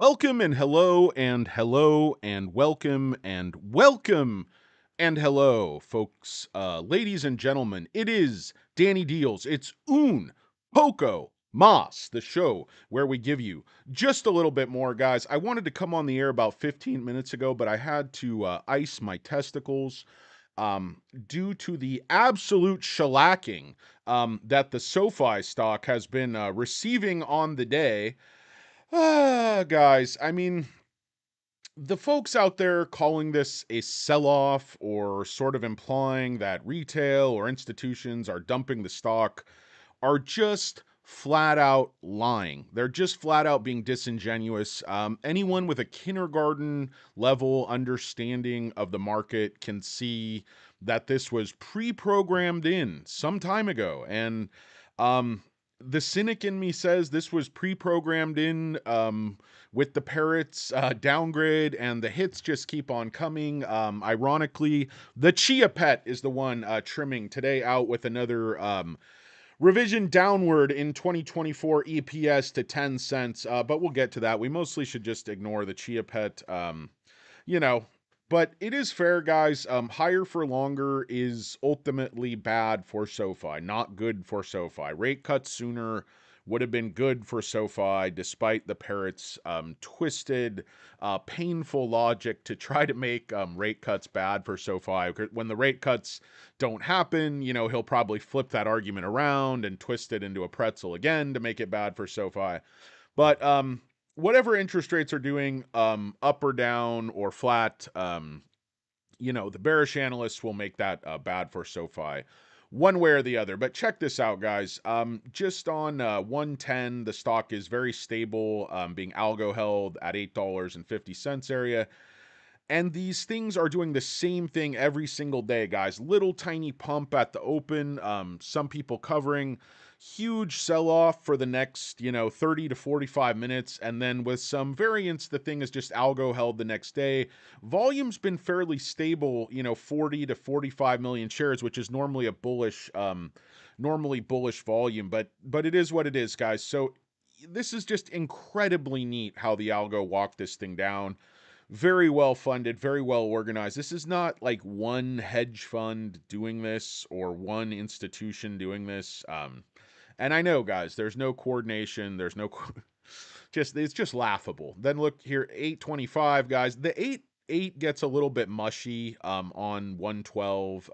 Welcome and hello and hello and welcome and welcome and hello, folks, ladies and gentlemen. It is Danny Deals. It's Un Poco Mas, the show where we give you just a little bit more, guys. I wanted to come on the air about 15 minutes ago, but I had to ice my testicles due to the absolute shellacking that the Sofi stock has been receiving on the day. Guys, I mean, the folks out there calling this a sell off or sort of implying that retail or institutions are dumping the stock are just flat out lying. They're just flat out being disingenuous. Anyone with a kindergarten level understanding of the market can see that this was pre programmed in some time ago. And um, the cynic in me says this was pre programmed in with the parrots downgrade, and the hits just keep on coming. Ironically, the Chia Pet is the one trimming today out with another. Revision downward in 2024 EPS to 10 cents, but we'll get to that. We mostly should just ignore the Chia Pet, you know. But it is fair, guys. Higher for longer is ultimately bad for SoFi, not good for SoFi. Rate cuts sooner would have been good for SoFi, despite the parrot's twisted, painful logic to try to make rate cuts bad for SoFi. When the rate cuts don't happen, he'll probably flip that argument around and twist it into a pretzel again to make it bad for SoFi. But whatever interest rates are doing, up or down or flat, the bearish analysts will make that bad for SoFi one way or the other. But check this out, guys. Just on 110, the stock is very stable, being Algo held at $8.50 area. And these things are doing the same thing every single day, guys. Little tiny pump at the open. Some people covering huge sell off for the next, 30 to 45 minutes. And then with some variance, the thing is just algo held the next day. Volume's been fairly stable, 40 to 45 million shares, which is normally a bullish, normally bullish volume. But it is what it is, guys. So this is just incredibly neat how the algo walked this thing down. Very well funded, very well organized. This is not like one hedge fund doing this or one institution doing this. And I know, guys, there's no coordination. There's no it's just laughable. Then look here, 825, guys. The 8 gets a little bit mushy on 112.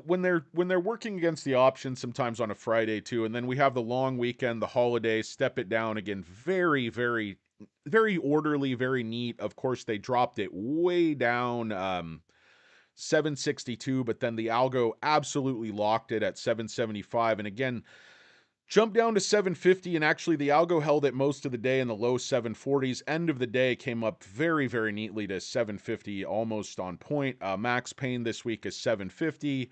When they're working against the options sometimes on a Friday too, and then we have the long weekend, the holidays, step it down again. Very, very, very orderly, very neat. Of course, they dropped it way down 762, but then the algo absolutely locked it at 775. And again, jumped down to 750, and actually the algo held it most of the day in the low 740s. End of the day came up very, very neatly to 750, almost on point. Max pain this week is 750.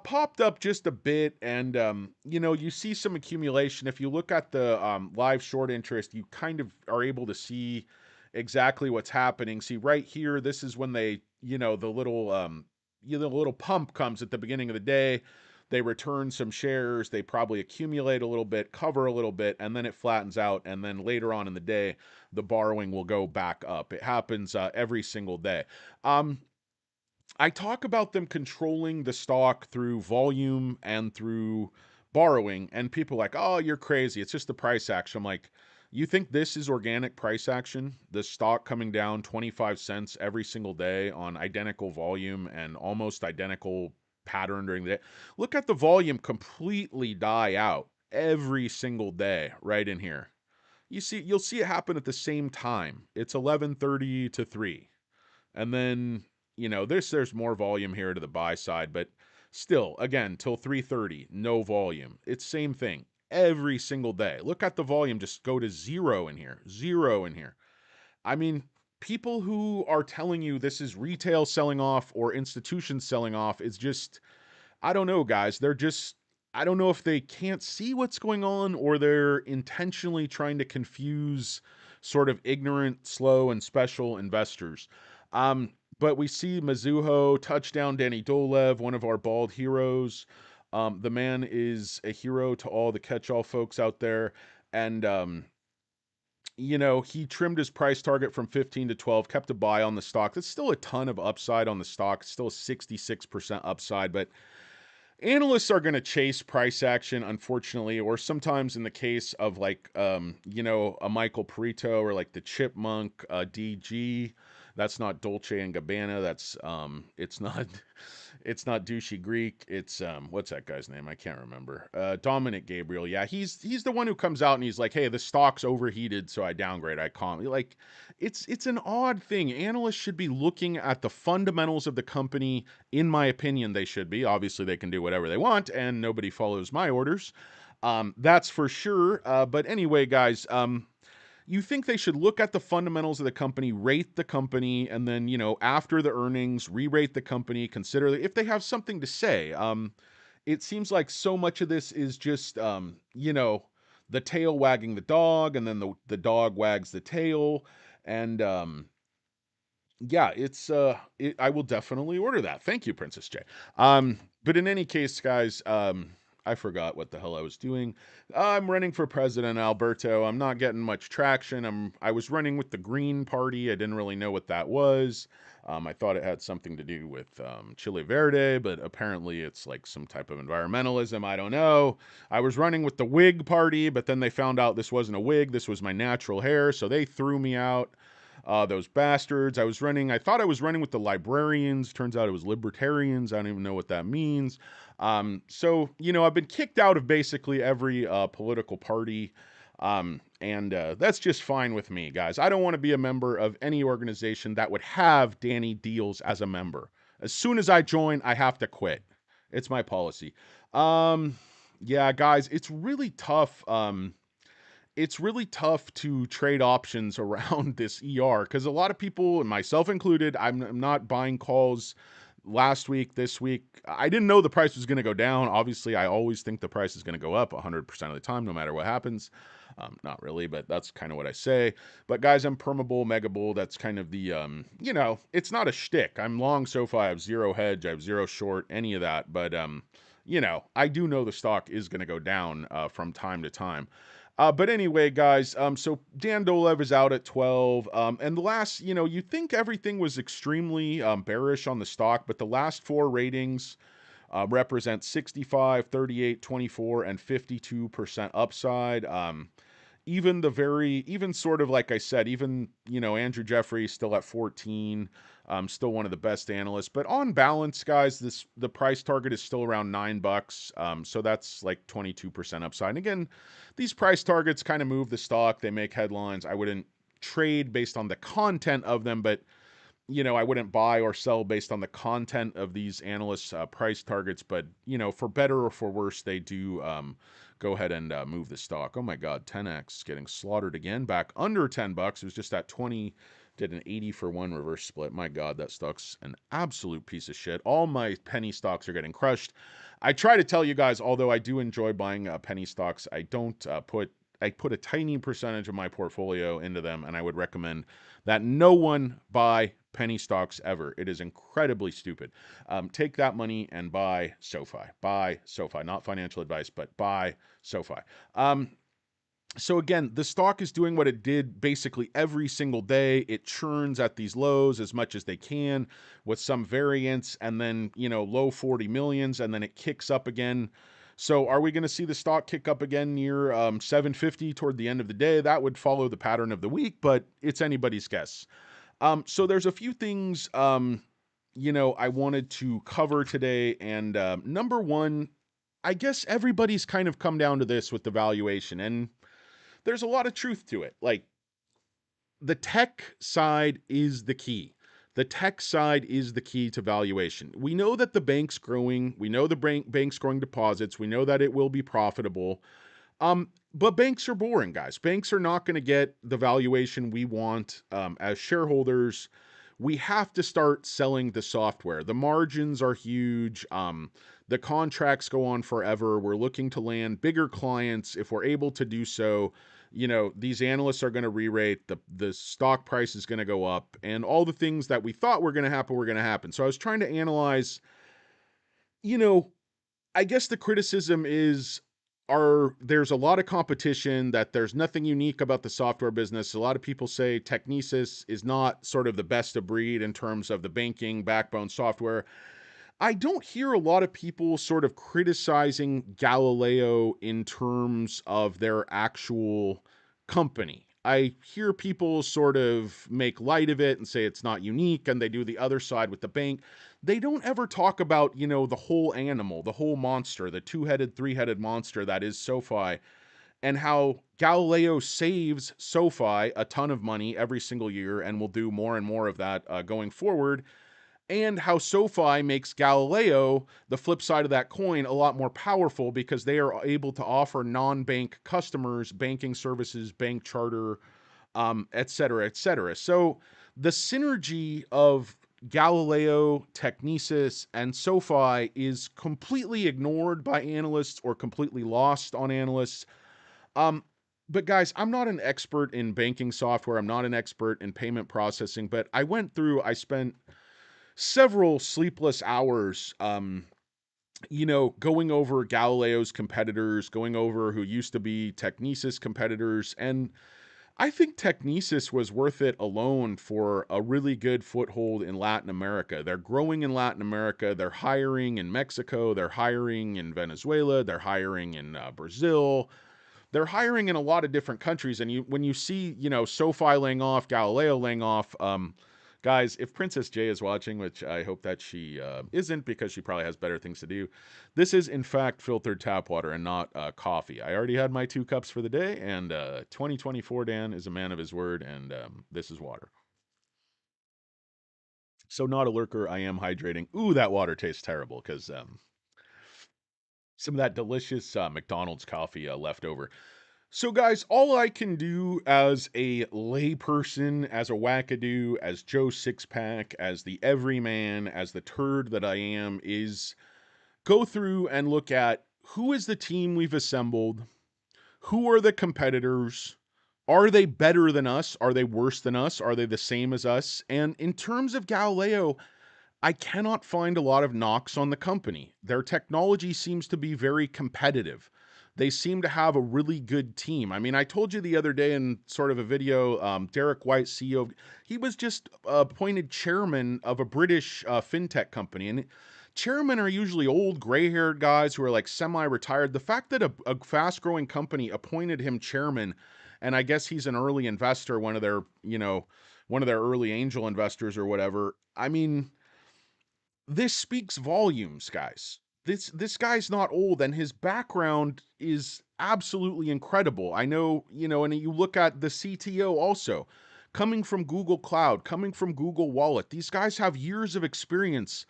Popped up just a bit, and you see some accumulation. If you look at the live short interest, you kind of are able to see exactly what's happening. See right here, this is when they, the little pump comes at the beginning of the day. They return some shares, they probably accumulate a little bit, cover a little bit, and then it flattens out. And then later on in the day, the borrowing will go back up. It happens every single day. I talk about them controlling the stock through volume and through borrowing, and people are like, oh, you're crazy. It's just the price action. I'm like, you think this is organic price action? The stock coming down 25 cents every single day on identical volume and almost identical pattern during the day. Look at the volume completely die out every single day right in here. You'll see it happen at the same time. It's 11:30 to 3. And then, there's more volume here to the buy side, but still, again, till 3:30, no volume. It's same thing every single day. Look at the volume just go to zero in here. Zero in here. I mean, people who are telling you this is retail selling off or institutions selling off is just, I don't know, guys. I don't know if they can't see what's going on or they're intentionally trying to confuse sort of ignorant, slow, and special investors. But we see Mizuho, touchdown Danny Dolev, one of our bald heroes. The man is a hero to all the catch-all folks out there. And he trimmed his price target from 15 to 12, kept a buy on the stock. That's still a ton of upside on the stock, still 66% upside, but analysts are going to chase price action, unfortunately, or sometimes in the case of like, a Michael Perito or like the Chipmunk DG. That's not Dolce and Gabbana. It's not, it's not douchey Greek. It's what's that guy's name? I can't remember. Dominic Gabriel. Yeah, he's the one who comes out and he's like, hey, the stock's overheated, so I downgrade. I calm. Like, it's an odd thing. Analysts should be looking at the fundamentals of the company. In my opinion, they should be. Obviously, they can do whatever they want, and nobody follows my orders. That's for sure. But anyway, guys, you think they should look at the fundamentals of the company, rate the company, and then, after the earnings, re-rate the company, consider if they have something to say. It seems like so much of this is just, the tail wagging the dog, and then the dog wags the tail. And yeah, I will definitely order that. Thank you, Princess J. But in any case, guys, I forgot what the hell I was doing. I'm running for president, Alberto. I'm not getting much traction. I was running with the Green Party. I didn't really know what that was. I thought it had something to do with Chile Verde, but apparently it's like some type of environmentalism. I don't know. I was running with the Whig Party, but then they found out this wasn't a wig. This was my natural hair, so they threw me out. Those bastards. I thought I was running with the librarians. Turns out it was libertarians. I don't even know what that means. So, I've been kicked out of basically every political party. And that's just fine with me, guys. I don't want to be a member of any organization that would have Danny Deals as a member. As soon as I join, I have to quit. It's my policy. Yeah, guys, it's really tough to trade options around this ER because a lot of people, and myself included, I'm not buying calls last week, this week. I didn't know the price was going to go down. Obviously, I always think the price is going to go up 100% of the time, no matter what happens. Not really, but that's kind of what I say. But guys, I'm permabull, mega bull. That's kind of the, it's not a shtick. I'm long Sofi. I have zero hedge. I have zero short, any of that. But, I do know the stock is going to go down from time to time. But anyway, guys, so Dan Dolev is out at 12. And the last, you think everything was extremely bearish on the stock, but the last four ratings represent 65, 38, 24, and 52% upside. Even sort of like I said, even, Andrew Jeffrey still at 14, still one of the best analysts. But on balance, guys, the price target is still around $9. So that's like 22% upside. And again, these price targets kind of move the stock. They make headlines. I wouldn't trade based on the content of them, but I wouldn't buy or sell based on the content of these analysts' price targets. But, for better or for worse, they do go ahead and move the stock. Oh my God, 10x getting slaughtered again. Back under $10. It was just at 20. Did an 80 for one reverse split. My God, that stock's an absolute piece of shit. All my penny stocks are getting crushed. I try to tell you guys, although I do enjoy buying penny stocks, I don't I put a tiny percentage of my portfolio into them, and I would recommend that no one buy penny stocks ever. It is incredibly stupid. Take that money and buy Sofi. Buy Sofi. Not financial advice, but buy Sofi. So again, the stock is doing what it did basically every single day. It churns at these lows as much as they can with some variance, and then, low 40 millions, and then it kicks up again. So are we going to see the stock kick up again near 750 toward the end of the day? That would follow the pattern of the week, but it's anybody's guess. So there's a few things, I wanted to cover today. And number one, I guess everybody's kind of come down to this with the valuation, and there's a lot of truth to it. Like, the tech side is the key. The tech side is the key to valuation. We know that the bank's growing. We know the bank's growing deposits. We know that it will be profitable. But banks are boring, guys. Banks are not going to get the valuation we want as shareholders. We have to start selling the software. The margins are huge. The contracts go on forever. We're looking to land bigger clients. If we're able to do so, these analysts are going to re-rate. The stock price is going to go up, and all the things that we thought were going to happen were going to happen. So I was trying to analyze, I guess the criticism is there's a lot of competition, that there's nothing unique about the software business. A lot of people say Technesis is not sort of the best of breed in terms of the banking backbone software. I don't hear a lot of people sort of criticizing Galileo in terms of their actual company. I hear people sort of make light of it and say it's not unique, and they do the other side with the bank. They don't ever talk about, the whole animal, the whole monster, the two-headed, three-headed monster that is SoFi, and how Galileo saves SoFi a ton of money every single year and will do more and more of that going forward, and how SoFi makes Galileo, the flip side of that coin, a lot more powerful because they are able to offer non-bank customers banking services, bank charter, et cetera, et cetera. So the synergy of Galileo, Technesis, and SoFi is completely ignored by analysts or completely lost on analysts. Um, but guys, I'm not an expert in banking software. I'm not an expert in payment processing, but I spent several sleepless hours, going over Galileo's competitors, going over who used to be Technesis competitors. And I think Technesis was worth it alone for a really good foothold in Latin America. They're growing in Latin America. They're hiring in Mexico. They're hiring in Venezuela. They're hiring in Brazil. They're hiring in a lot of different countries. And when you see, SoFi laying off, Galileo laying off, guys, if Princess J is watching, which I hope that she isn't, because she probably has better things to do, this is in fact filtered tap water and not coffee. I already had my 2 cups for the day, and 2024 Dan is a man of his word, and this is water. So not a lurker. I am hydrating. Ooh, that water tastes terrible because some of that delicious McDonald's coffee left over. So, guys, all I can do as a layperson, as a wackadoo, as Joe Sixpack, as the everyman, as the turd that I am, is go through and look at who is the team we've assembled, who are the competitors, are they better than us, are they worse than us, are they the same as us, and in terms of Galileo, I cannot find a lot of knocks on the company. Their technology seems to be very competitive. They seem to have a really good team. I mean, I told you the other day in sort of a video, Derek White, CEO, he was just appointed chairman of a British fintech company. And chairmen are usually old, gray haired guys who are like semi retired. The fact that a fast growing company appointed him chairman, and I guess he's an early investor, one of their early angel investors or whatever. I mean, this speaks volumes, guys. This guy's not old, and his background is absolutely incredible. I know, and you look at the CTO also, coming from Google Cloud, coming from Google Wallet. These guys have years of experience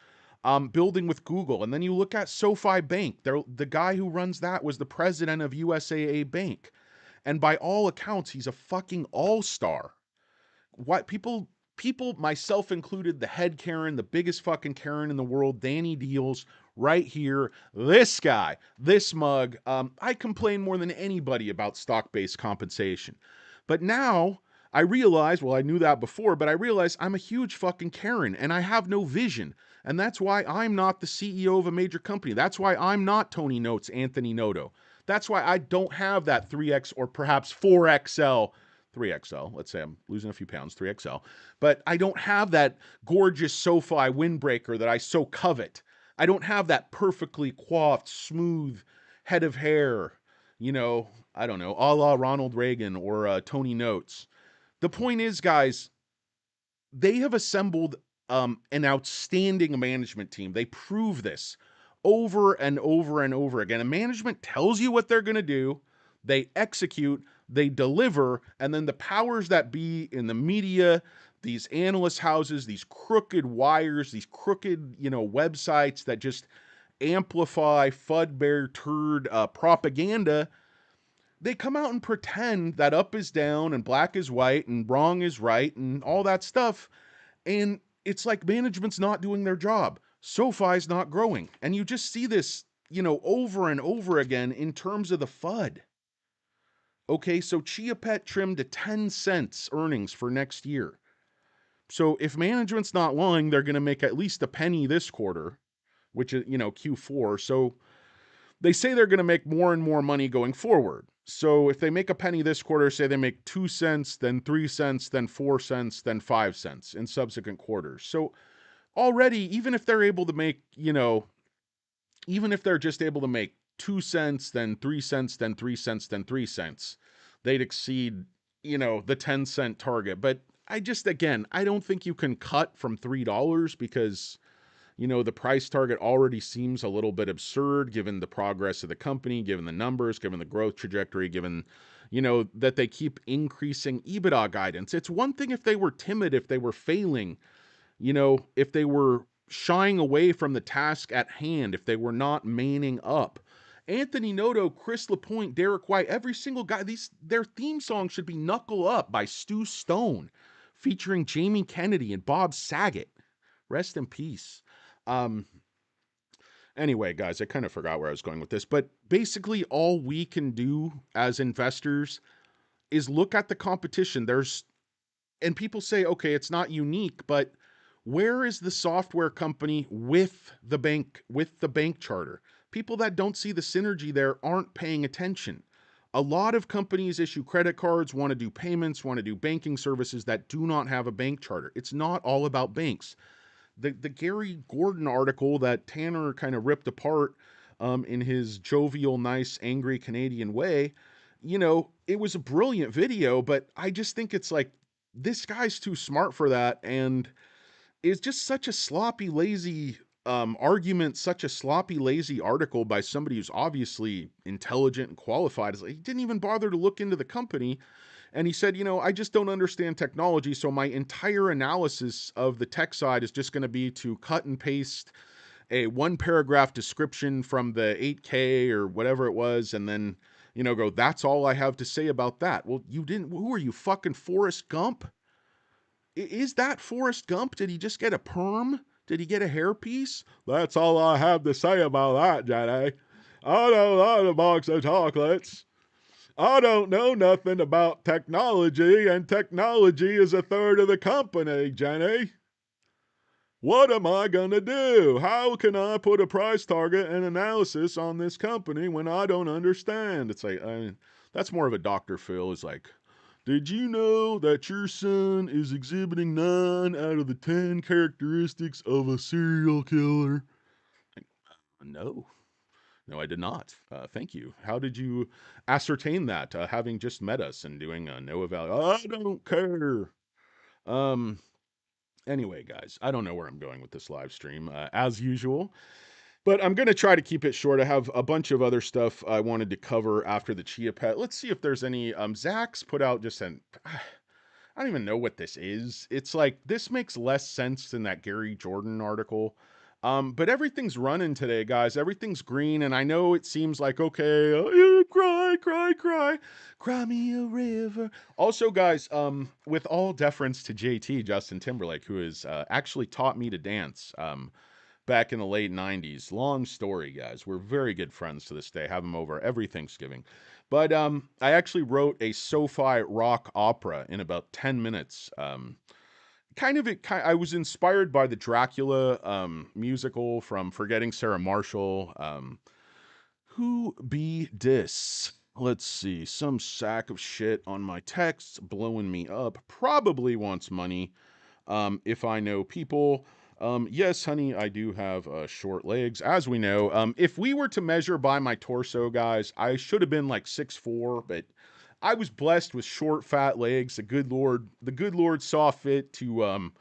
building with Google. And then you look at SoFi Bank. The guy who runs that was the president of USAA Bank. And by all accounts, he's a fucking all-star. What people, myself included, the head Karen, the biggest fucking Karen in the world, Danny Deals, right here. This guy, this mug. I complain more than anybody about stock-based compensation. But now I realize, well, I knew that before, but I realize I'm a huge fucking Karen and I have no vision. And that's why I'm not the CEO of a major company. That's why I'm not Tony Notes, Anthony Noto. That's why I don't have that 3X or perhaps 4XL 3XL. Let's say I'm losing a few pounds, 3XL. But I don't have that gorgeous SoFi windbreaker that I so covet. I don't have that perfectly coiffed, smooth head of hair, I don't know, a la Ronald Reagan or Tony Notes. The point is, guys, they have assembled an outstanding management team. They prove this over and over and over again. And management tells you what they're going to do, they execute, they deliver, and then the powers that be in the media, these analyst houses, these crooked wires, these crooked, websites that just amplify FUD bear turd propaganda, they come out and pretend that up is down and black is white and wrong is right and all that stuff. And it's like management's not doing their job. SoFi's not growing. And you just see this, over and over again in terms of the FUD. Okay, so Chia Pet trimmed to 10 cents earnings for next year. So if management's not lying, they're going to make at least a penny this quarter, which is, Q4. So they say they're going to make more and more money going forward. So if they make a penny this quarter, say they make 2 cents, then 3 cents, then 4 cents, then 5 cents in subsequent quarters. So already, even if they're able to make, even if they're just able to make 2 cents, then 3 cents, then 3 cents, then 3 cents, they'd exceed, the 10-cent target. But again, I don't think you can cut from $3 because, the price target already seems a little bit absurd given the progress of the company, given the numbers, given the growth trajectory, given, that they keep increasing EBITDA guidance. It's one thing if they were timid, if they were failing, if they were shying away from the task at hand, if they were not manning up. Anthony Noto, Chris LaPointe, Derek White, every single guy, their theme song should be Knuckle Up by Stu Stone, featuring Jamie Kennedy and Bob Saget. Rest in peace. Anyway, guys, I kind of forgot where I was going with this, but basically all we can do as investors is look at the competition. And people say, okay, it's not unique, but where is the software company with the bank charter? People that don't see the synergy there aren't paying attention. A lot of companies issue credit cards, want to do payments, want to do banking services that do not have a bank charter. It's not all about banks. The Gary Gordon article that Tanner kind of ripped apart in his jovial, nice, angry Canadian way, it was a brilliant video, but I just think it's like, this guy's too smart for that, and it's just such a sloppy, lazy argument, such a sloppy, lazy article by somebody who's obviously intelligent and qualified. It's like, he didn't even bother to look into the company. And he said, I just don't understand technology, so my entire analysis of the tech side is just going to be to cut and paste a 1-paragraph description from the 8K or whatever it was, and then, go, that's all I have to say about that. Well, who are you, fucking Forrest Gump? Is that Forrest Gump? Did he just get a perm? Did he get a hairpiece? That's all I have to say about that, Jenny. I don't know a box of chocolates. I don't know nothing about technology, and technology is a third of the company, Jenny. What am I going to do? How can I put a price target and analysis on this company when I don't understand? It's like, that's more of a Dr. Phil. It's like, did you know that your son is exhibiting 9 out of the 10 characteristics of a serial killer? No. No, I did not. Thank you. How did you ascertain that? Having just met us and doing a no evaluation. I don't care. Anyway, guys, I don't know where I'm going with this live stream, as usual. But I'm going to try to keep it short. I have a bunch of other stuff I wanted to cover after the Chia Pet. Let's see if there's any. Zach's put out just an. I don't even know what this is. It's like, this makes less sense than that Gary Jordan article. But everything's running today, guys. Everything's green, and I know it seems like, okay, cry, cry, cry, cry me a river. Also, guys, with all deference to JT, Justin Timberlake, who has actually taught me to dance back in the late 90s. Long story, guys. We're very good friends to this day. Have him over every Thanksgiving. But I actually wrote a Sofi rock opera in about 10 minutes. I was inspired by the Dracula musical from Forgetting Sarah Marshall. Who be dis? Let's see. Some sack of shit on my texts blowing me up. Probably wants money. If I know people. Yes, honey, I do have short legs, as we know. If we were to measure by my torso, guys, I should have been like 6'4", but I was blessed with short, fat legs. The good Lord saw fit to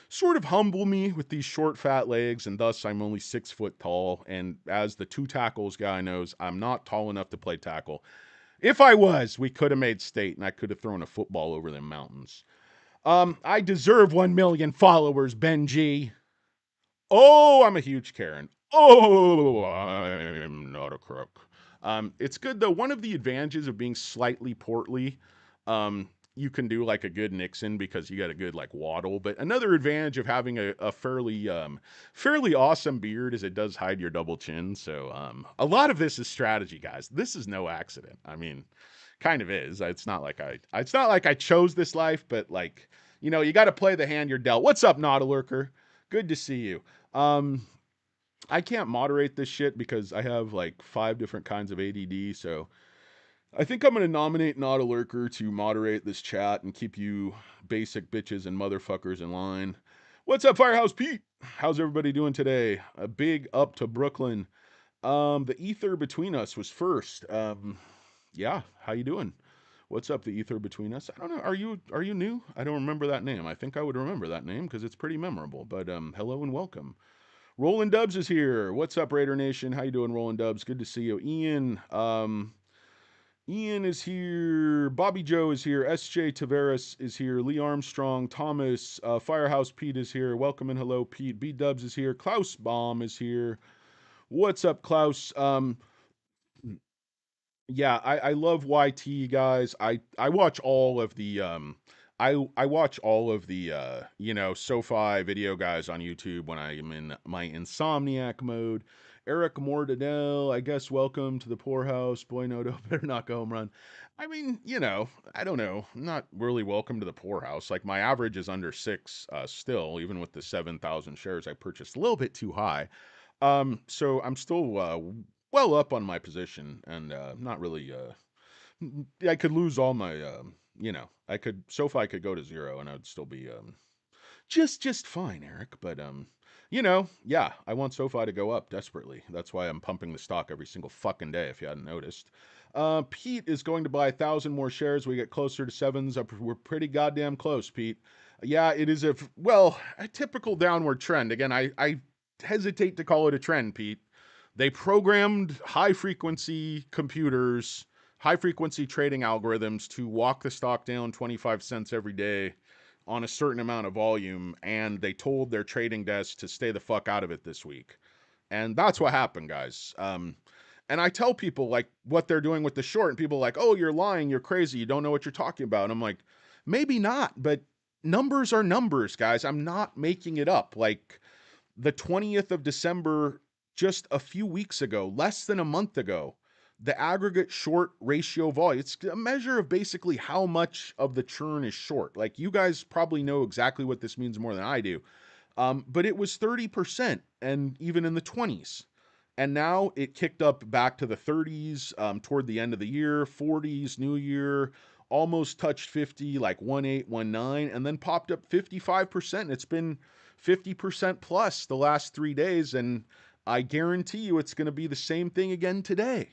sort of humble me with these short, fat legs, and thus I'm only 6 foot tall. And as the two tackles guy knows, I'm not tall enough to play tackle. If I was, we could have made state, and I could have thrown a football over them mountains. I deserve 1 million followers, Benji. Oh, I'm a huge Karen. Oh, I'm not a crook. It's good though. One of the advantages of being slightly portly, you can do like a good Nixon because you got a good like waddle. But another advantage of having a fairly awesome beard is it does hide your double chin. So a lot of this is strategy, guys. This is no accident. I mean, kind of is. It's not like I chose this life, but like, you got to play the hand you're dealt. What's up, Nautilurker? Good to see you. I can't moderate this shit because I have like 5 different kinds of ADD, so I think I'm gonna nominate Not a Lurker to moderate this chat and keep you basic bitches and motherfuckers in line. What's up, Firehouse Pete? How's everybody doing today? A big up to Brooklyn. The ether between us was first. Yeah, how you doing? What's up, the ether between us? I don't know. Are you new? I don't remember that name. I think I would remember that name because it's pretty memorable. But hello and welcome. Roland Dubs is here. What's up, Raider Nation? How you doing, Roland Dubs? Good to see you. Ian is here. Bobby Joe is here. S.J. Tavares is here. Lee Armstrong, Thomas, Firehouse Pete is here. Welcome and hello, Pete. B Dubs is here. Klaus Baum is here. What's up, Klaus? Yeah, I love YT, guys. I watch all of the I watch all of the SoFi video guys on YouTube when I'm in my insomniac mode. Eric Mordadell, I guess welcome to the poorhouse. Boy Noto better not go home run. I mean, I don't know. I'm not really welcome to the poorhouse. Like my average is under 6 still, even with the 7,000 shares I purchased. A little bit too high. So I'm still well up on my position and not really I could lose all my I could SoFi could go to 0 and I would still be just fine, Eric. But yeah, I want SoFi to go up desperately. That's why I'm pumping the stock every single fucking day, if you hadn't noticed. Pete is going to buy 1,000 more shares. We get closer to sevens. We're pretty goddamn close, Pete. Yeah, it is a typical downward trend. Again, I hesitate to call it a trend, Pete. They programmed high frequency computers, high frequency trading algorithms to walk the stock down 25 cents every day on a certain amount of volume, and they told their trading desk to stay the fuck out of it this week. And that's what happened, guys. And I tell people like what they're doing with the short, and people are like, oh, you're lying, you're crazy, you don't know what you're talking about. And I'm like, maybe not, but numbers are numbers, guys. I'm not making it up. Like the 20th of December, just a few weeks ago, less than a month ago, the aggregate short ratio volume, it's a measure of basically how much of the churn is short. Like you guys probably know exactly what this means more than I do. But it was 30% and even in the 20s. And now it kicked up back to the 30s toward the end of the year, 40s, New Year, almost touched 50, like 18, 19, and then popped up 55%. It's been 50% plus the last 3 days. And I guarantee you it's going to be the same thing again today.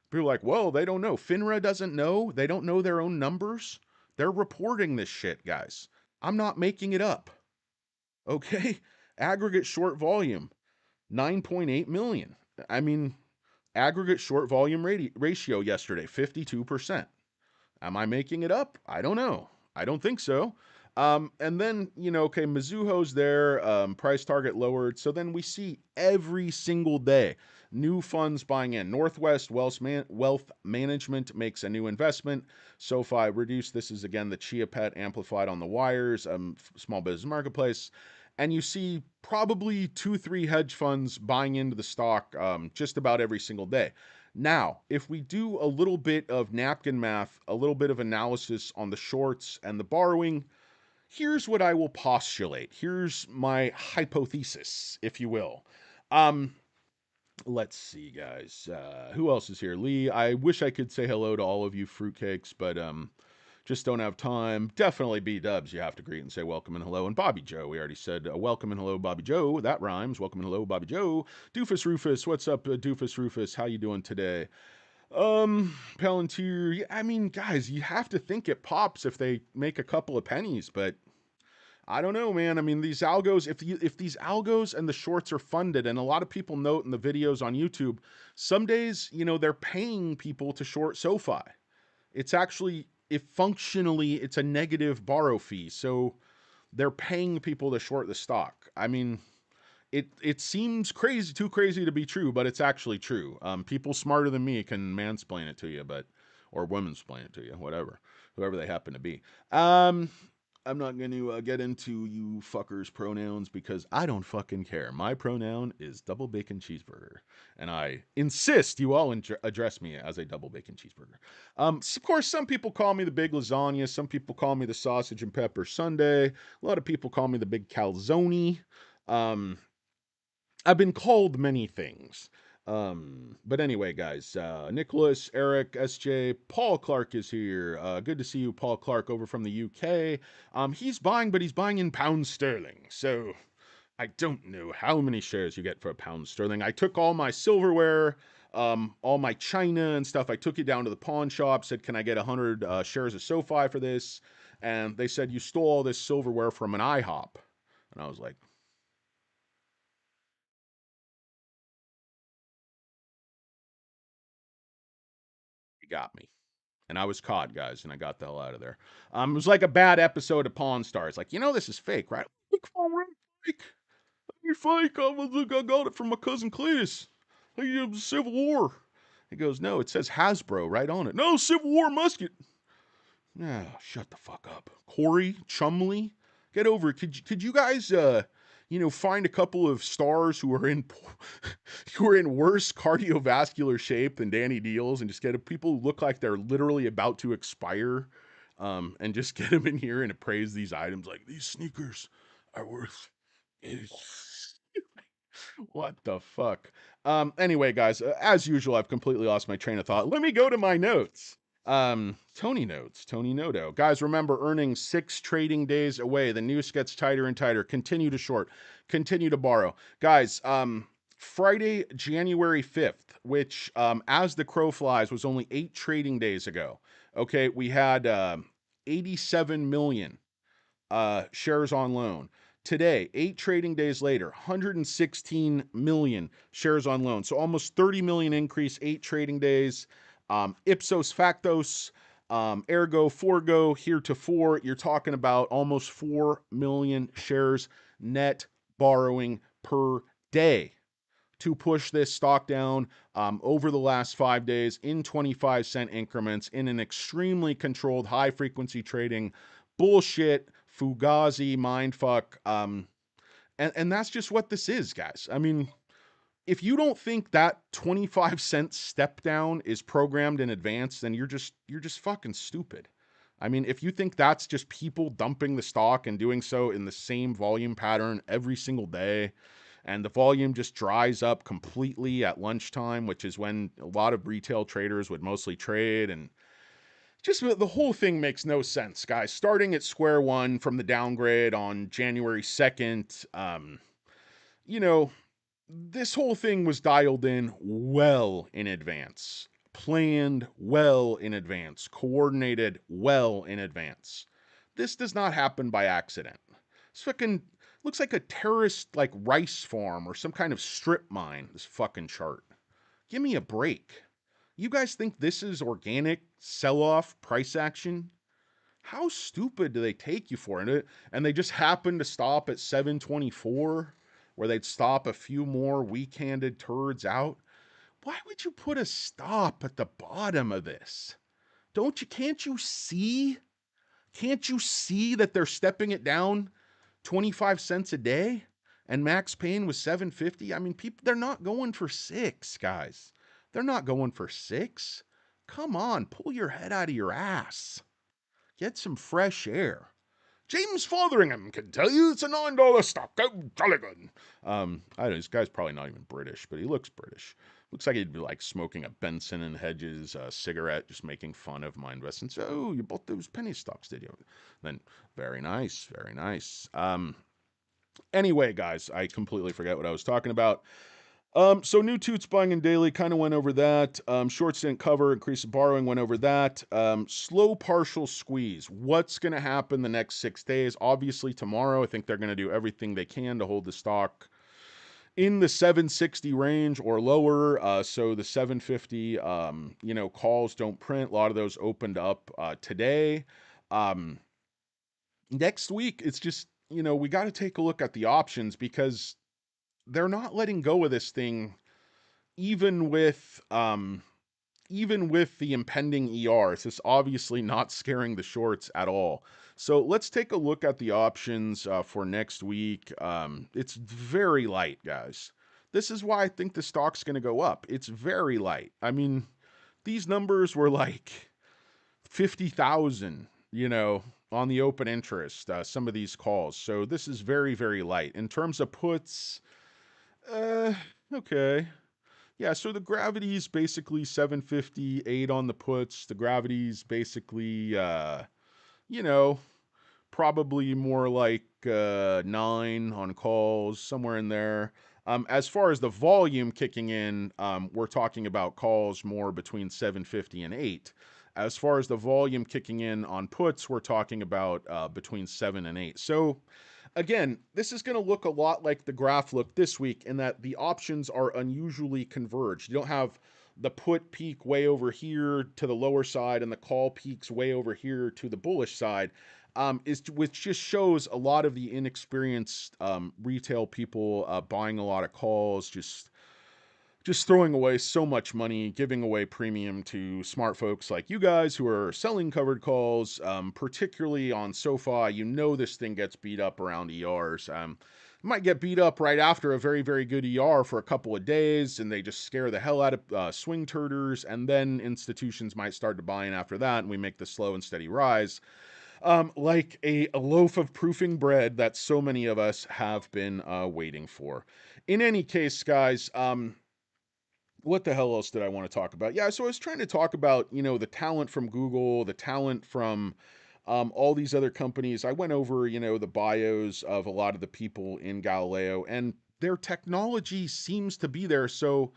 People are like, well, they don't know. FINRA doesn't know. They don't know their own numbers. They're reporting this shit, guys. I'm not making it up. Okay? Aggregate short volume, 9.8 million. I mean, aggregate short volume ratio yesterday, 52%. Am I making it up? I don't know. I don't think so. And then, okay, Mizuho's there, price target lowered. So then we see every single day new funds buying in. Northwest Wealth Management makes a new investment. SoFi reduced. This is again the Chia Pet amplified on the wires, small business marketplace. And you see probably 2, 3 hedge funds buying into the stock just about every single day. Now, if we do a little bit of napkin math, a little bit of analysis on the shorts and the borrowing, here's what I will postulate. Here's my hypothesis, if you will. Um, let's see, guys. Who else is here? Lee, I wish I could say hello to all of you fruitcakes, but just don't have time. Definitely B Dubs. You have to greet and say welcome and hello. And Bobby Joe, we already said welcome and hello, Bobby Joe. That rhymes. Welcome and hello, Bobby Joe. Doofus Rufus, what's up, Doofus Rufus? How you doing today? Palantir. I mean, guys, you have to think it pops if they make a couple of pennies, but I don't know, man. I mean, these algos, if these algos and the shorts are funded, and a lot of people note in the videos on YouTube, some days, they're paying people to short SoFi. It's actually, if functionally, it's a negative borrow fee. So they're paying people to short the stock. I mean, it seems crazy, too crazy to be true, but it's actually true. People smarter than me can mansplain it to you, or womansplain it to you, whoever they happen to be. I'm not going to get into you fuckers' pronouns because I don't fucking care. My pronoun is double bacon cheeseburger, and I insist you all address me as a double bacon cheeseburger. Of course, some people call me the big lasagna. Some people call me the sausage and pepper sundae. A lot of people call me the big calzone. Um, I've been called many things. But anyway, guys, Nicholas, Eric, SJ, Paul Clark is here. Good to see you, Paul Clark, over from the UK. He's buying, but he's buying in pounds sterling. So I don't know how many shares you get for a pound sterling. I took all my silverware, all my china and stuff. I took it down to the pawn shop, said, can I get 100 shares of Sofi for this? And they said, you stole all this silverware from an IHOP. And I was like, you got me. And I was caught, guys, and I got the hell out of there. It was like a bad episode of Pawn Stars. Like, this is fake, right? Fake, fake. You're fake. I got it from my cousin Cletus. Hey, Civil War. He goes, no, it says Hasbro right on it. No, Civil War musket. Ah, shut the fuck up. Corey, Chumley, get over it. Could you guys, find a couple of stars who are in who are in worse cardiovascular shape than Danny Deals and just get people who look like they're literally about to expire, and just get them in here and appraise these items like these sneakers are worth. What the fuck? Anyway, guys, as usual, I've completely lost my train of thought. Let me go to my notes. Tony notes, Tony Noto. Guys, remember, earnings 6 trading days away. The noose gets tighter and tighter. Continue to short, continue to borrow. Guys, Friday, January 5th, which, as the crow flies, was only 8 trading days ago. Okay, we had 87 million shares on loan. Today, 8 trading days later, 116 million shares on loan. So almost 30 million increase, 8 trading days. Ipsos factos, ergo forgo, heretofore, you're talking about almost 4 million shares net borrowing per day to push this stock down over the last 5 days in 25-cent increments in an extremely controlled, high frequency trading bullshit, fugazi, mindfuck. And that's just what this is, guys. I mean, if you don't think that 25-cent step down is programmed in advance, then you're just fucking stupid. I mean, if you think that's just people dumping the stock and doing so in the same volume pattern every single day, and the volume just dries up completely at lunchtime, which is when a lot of retail traders would mostly trade, and just the whole thing makes no sense, guys. Starting at square one from the downgrade on January 2nd, you know, this whole thing was dialed in well in advance, planned well in advance, coordinated well in advance. This does not happen by accident. This fucking looks like a terrorist like rice farm or some kind of strip mine, this fucking chart. Give me a break. You guys think this is organic sell-off price action? How stupid do they take you for? And they just happen to stop at 724, where they'd stop a few more weak-handed turds out. Why would you put a stop at the bottom of this? Can't you see? Can't you see that they're stepping it down 25 cents a day? And Max Payne was 750. I mean, people, they're not going for 6, guys. They're not going for 6. Come on, pull your head out of your ass. Get some fresh air. James Fotheringham can tell you it's a $9 stock. Oh, jolly good. I don't know, this guy's probably not even British, but he looks British. Looks like he'd be like smoking a Benson and Hedges cigarette, just making fun of my investments. Oh, you bought those penny stocks, did you? Then, very nice, very nice. Anyway, guys, I completely forget what I was talking about. So new toots buying in daily, kind of went over that. Shorts didn't cover, increase of borrowing, went over that. Slow partial squeeze. What's going to happen the next 6 days? Obviously tomorrow, I think they're going to do everything they can to hold the stock in the 760 range or lower. So the 750, calls don't print. A lot of those opened up today. Next week, it's just, we got to take a look at the options because they're not letting go of this thing even with the impending ER. It's just obviously not scaring the shorts at all. So let's take a look at the options for next week. It's very light, guys. This is why I think the stock's going to go up. It's very light. I mean, these numbers were like 50,000, on the open interest, some of these calls. So this is very, very light. In terms of puts, Uh, okay. Yeah, so the gravity's basically 758 on the puts. The gravity's basically, you know, probably more like 9 on calls, somewhere in there. As far as the volume kicking in, we're talking about calls more between 750 and 8. As far as the volume kicking in on puts, we're talking about between 7 and 8. So again, this is going to look a lot like the graph looked this week in that the options are unusually converged. You don't have the put peak way over here to the lower side and the call peaks way over here to the bullish side, which just shows a lot of the inexperienced retail people buying a lot of calls, just throwing away so much money, giving away premium to smart folks like you guys who are selling covered calls, particularly on Sofi. You know this thing gets beat up around ERs. Might get beat up right after a very, very good ER for a couple of days, and they just scare the hell out of swing turders, and then institutions might start to buy in after that, and we make the slow and steady rise. Like a loaf of proofing bread that so many of us have been waiting for. In any case, guys, what the hell else did I want to talk about? Yeah, so I was trying to talk about, the talent from Google, the talent from all these other companies. I went over, the bios of a lot of the people in Galileo, and their technology seems to be there. So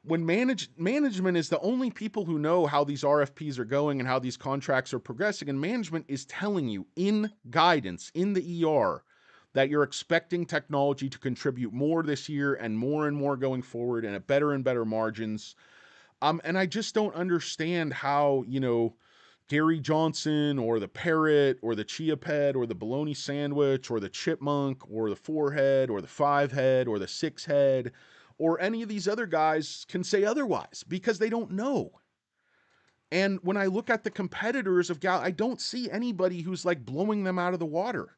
when management is the only people who know how these RFPs are going and how these contracts are progressing, and management is telling you in guidance in the ER that you're expecting technology to contribute more this year and more going forward and at better and better margins. And I just don't understand how, Gary Johnson or the parrot or the Chia Pet or the bologna sandwich or the chipmunk or the 4 head or the 5 head or the 6 head or any of these other guys can say otherwise because they don't know. And when I look at the competitors of Gal, I don't see anybody who's like blowing them out of the water.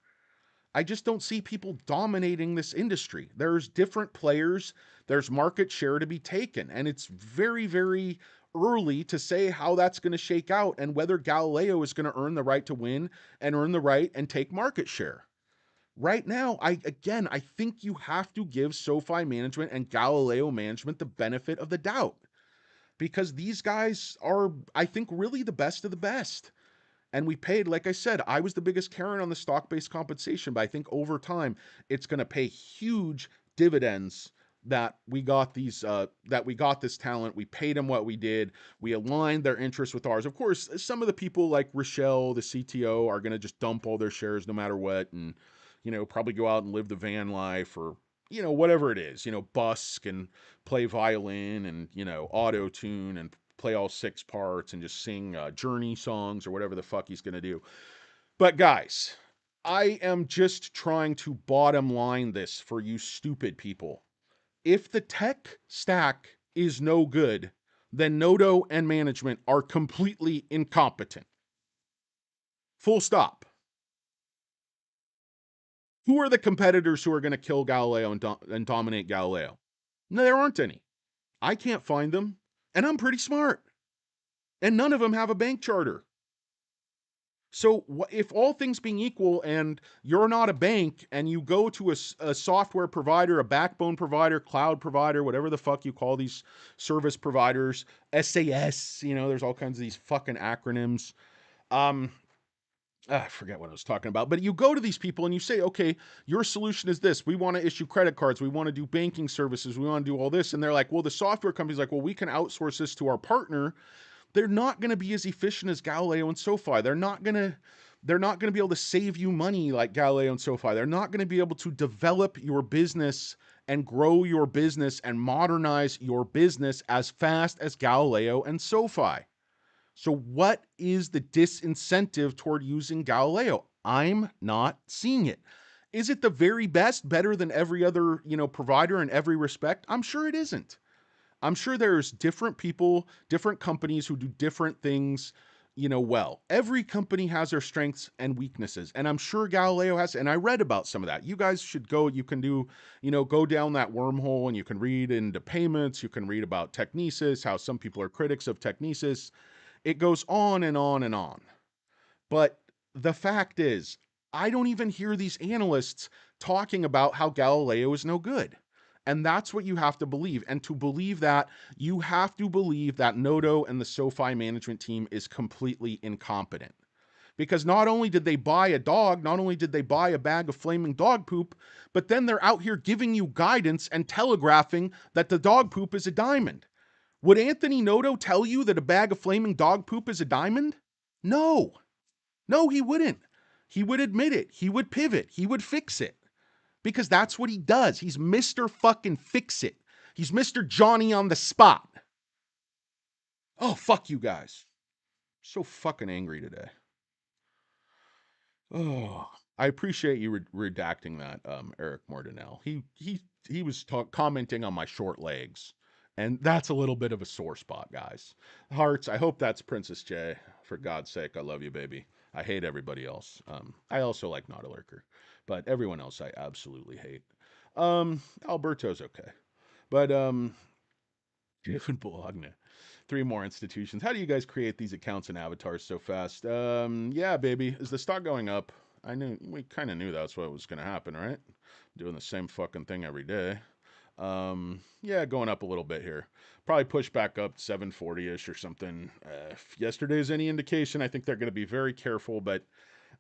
I just don't see people dominating this industry. There's different players, there's market share to be taken, and it's very, very early to say how that's going to shake out and whether Galileo is going to earn the right to win and earn the right and take market share. Right now, I think you have to give SoFi management and Galileo management the benefit of the doubt because these guys are, I think, really the best of the best. And we paid, like I said, I was the biggest Karen on the stock-based compensation, but I think over time it's going to pay huge dividends that we got this talent. We paid them what we did. We aligned their interests with ours. Of course, some of the people like Rochelle, the CTO, are going to just dump all their shares no matter what, and probably go out and live the van life or whatever it is. Busk and play violin and auto tune and play all 6 parts and just sing Journey songs or whatever the fuck he's going to do. But guys, I am just trying to bottom line this for you stupid people. If the tech stack is no good, then Nodo and management are completely incompetent. Full stop. Who are the competitors who are going to kill Galileo and dominate Galileo? No, there aren't any. I can't find them. And I'm pretty smart. And none of them have a bank charter. So if all things being equal and you're not a bank and you go to a software provider, a backbone provider, cloud provider, whatever the fuck you call these service providers, SAS, there's all kinds of these fucking acronyms. I forget what I was talking about, but you go to these people and you say, okay, your solution is this. We want to issue credit cards. We want to do banking services. We want to do all this. And they're like, well, the software company's like, well, we can outsource this to our partner. They're not going to be as efficient as Galileo and SoFi. They're not going to be able to save you money like Galileo and SoFi. They're not going to be able to develop your business and grow your business and modernize your business as fast as Galileo and SoFi. So what is the disincentive toward using Galileo? I'm not seeing it. Is it the very best, better than every other, provider in every respect? I'm sure it isn't. I'm sure there's different people, different companies who do different things, well. Every company has their strengths and weaknesses. And I'm sure Galileo has, and I read about some of that. You guys should go, you can do, go down that wormhole and you can read into payments. You can read about Technesis, how some people are critics of Technesis. It goes on and on and on. But the fact is, I don't even hear these analysts talking about how Galileo is no good. And that's what you have to believe. And to believe that, you have to believe that Noto and the SoFi management team is completely incompetent. Because not only did they buy a dog, not only did they buy a bag of flaming dog poop, but then they're out here giving you guidance and telegraphing that the dog poop is a diamond. Would Anthony Noto tell you that a bag of flaming dog poop is a diamond? No. No, he wouldn't. He would admit it. He would pivot. He would fix it. Because that's what he does. He's Mr. fucking fix it. He's Mr. Johnny on the spot. Oh, fuck you guys. So fucking angry today. Oh, I appreciate you redacting that, Eric Mordinell. He was commenting on my short legs, and that's a little bit of a sore spot, guys. Hearts, I hope that's Princess J. For God's sake, I love you, baby. I hate everybody else. I also like Not a Lurker, but everyone else I absolutely hate. Alberto's okay, but Jeff Bologna. 3 more institutions. How do you guys create these accounts and avatars so fast? Yeah, baby. Is the stock going up? We kind of knew that's what was going to happen, right? Doing the same fucking thing every day. Yeah, going up a little bit here. Probably push back up 740-ish or something. If yesterday's any indication, I think they're going to be very careful, but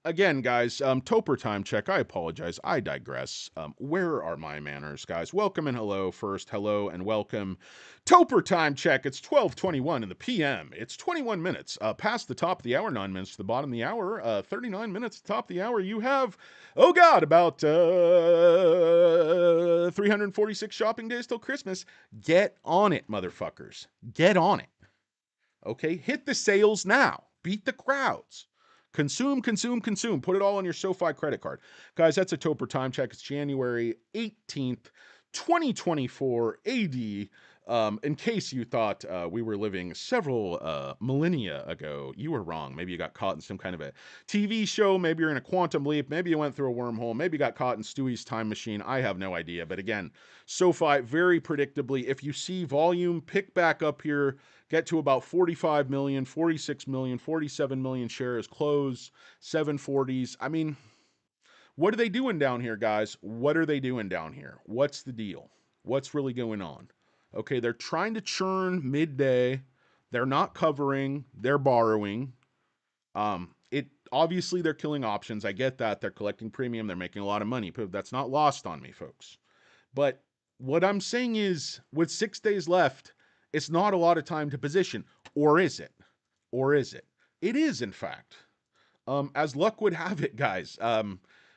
again, guys, Topper time check. I apologize. I digress. Where are my manners, guys? Welcome and hello first. Hello and welcome. Topper time check. It's 12:21 in the PM. It's 21 minutes past the top of the hour, 9 minutes to the bottom of the hour, 39 minutes to the top of the hour. You have, oh God, about 346 shopping days till Christmas. Get on it, motherfuckers. Get on it. Okay? Hit the sales now. Beat the crowds. Consume, consume, consume. Put it all on your SoFi credit card. Guys, that's a Topper time check. It's January 18th, 2024 AD. In case you thought we were living several millennia ago, you were wrong. Maybe you got caught in some kind of a TV show. Maybe you're in a quantum leap. Maybe you went through a wormhole. Maybe you got caught in Stewie's time machine. I have no idea. But again, SoFi, very predictably, if you see volume pick back up here, get to about 45 million, 46 million, 47 million shares, close 740s. I mean, what are they doing down here, guys? What are they doing down here? What's the deal? What's really going on? Okay, they're trying to churn midday. They're not covering. They're borrowing. It obviously they're killing options. I get that. They're collecting premium. They're making a lot of money. That's not lost on me, folks. But what I'm saying is, with 6 days left, it's not a lot of time to position. Or is it? Or is it? It is, in fact. As luck would have it, guys.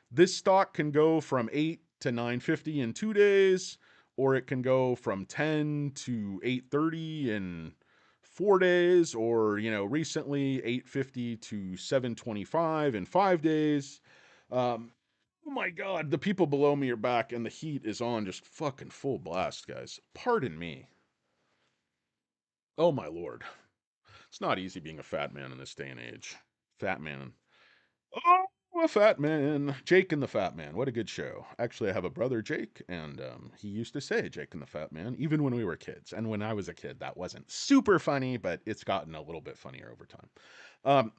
This stock can go from 8 to 950 in 2 days, or it can go from 10 to 830 in 4 days, or, recently 850 to 725 in 5 days. Oh my God, the people below me are back and the heat is on just fucking full blast, guys. Pardon me. Oh my Lord. It's not easy being a fat man in this day and age. Fat man. Oh, a fat man. Jake and the Fat Man. What a good show. Actually, I have a brother, Jake, and he used to say Jake and the Fat Man, even when we were kids. And when I was a kid, that wasn't super funny, but it's gotten a little bit funnier over time.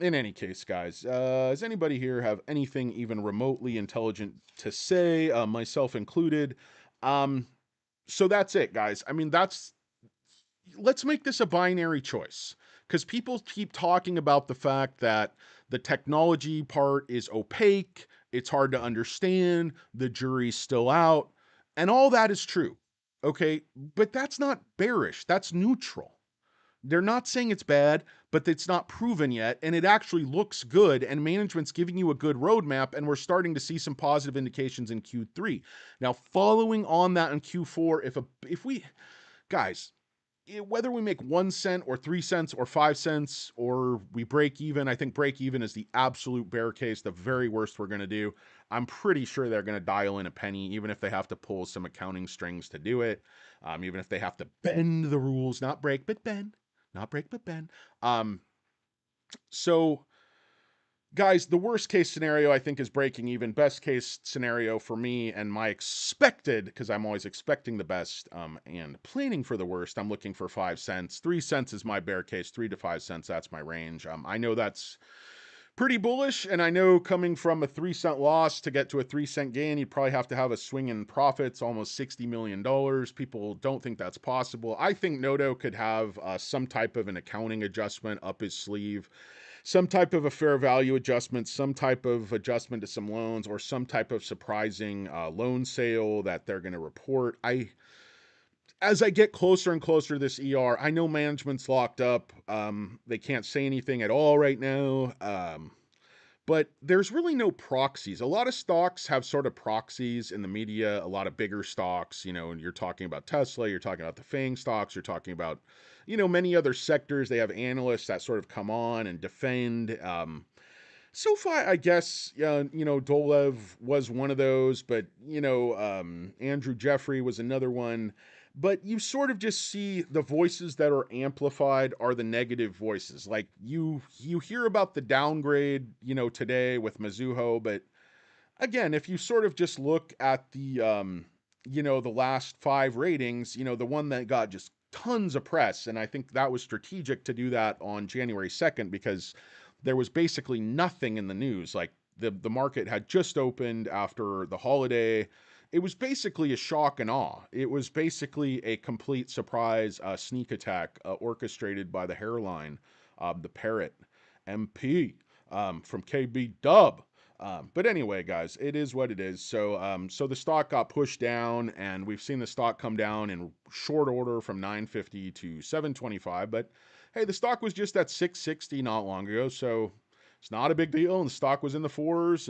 In any case, guys, does anybody here have anything even remotely intelligent to say, myself included? So that's it, guys. I mean, let's make this a binary choice, because people keep talking about the fact that the technology part is opaque, it's hard to understand, the jury's still out, and all that is true. Okay, but that's not bearish, that's neutral. They're not saying it's bad, but it's not proven yet, and it actually looks good, and management's giving you a good roadmap, and we're starting to see some positive indications in Q3. Now, following on that in Q4, if we, guys, whether we make 1 cent or 3 cents or 5 cents or we break even, I think break even is the absolute bear case, the very worst we're going to do. I'm pretty sure they're going to dial in a penny, even if they have to pull some accounting strings to do it. Even if they have to bend the rules, not break, but bend. Not break, but bend. So, guys, the worst case scenario, I think, is breaking even. Best case scenario for me and my expected, because I'm always expecting the best and planning for the worst, I'm looking for 5 cents. 3 cents is my bear case. 3 to 5 cents, that's my range. I know that's pretty bullish. And I know coming from a 3-cent loss to get to a 3-cent gain, you'd probably have to have a swing in profits, almost $60 million. People don't think that's possible. I think Noto could have some type of an accounting adjustment up his sleeve, some type of a fair value adjustment, some type of adjustment to some loans, or some type of surprising loan sale that they're going to report. As I get closer and closer to this ER, I know management's locked up. They can't say anything at all right now. But there's really no proxies. A lot of stocks have sort of proxies in the media, a lot of bigger stocks, and you're talking about Tesla, you're talking about the FANG stocks, you're talking about, many other sectors. They have analysts that sort of come on and defend. Sofi, I guess, Dolev was one of those, but, Andrew Jeffrey was another one. But you sort of just see the voices that are amplified are the negative voices. Like you hear about the downgrade, today with Mizuho, but again, if you sort of just look at the last 5 ratings, the one that got just tons of press, and I think that was strategic to do that on January 2nd because there was basically nothing in the news. Like the market had just opened after the holiday. It was basically a shock and awe. It was basically a complete surprise sneak attack orchestrated by the hairline, the parrot MP from KB Dub. But anyway, guys, it is what it is. So the stock got pushed down, and we've seen the stock come down in short order from 950 to 725. But hey, the stock was just at 660 not long ago, so it's not a big deal. And the stock was in the fours.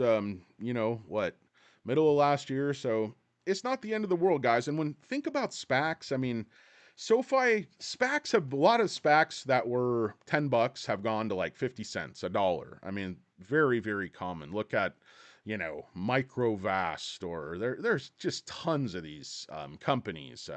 Middle of last year. So it's not the end of the world, guys. And when think about SPACs, I mean, SoFi SPACs have a lot of SPACs that were $10 have gone to like 50 cents, a dollar. I mean, very, very common. Look at, Microvast, or there's just tons of these companies.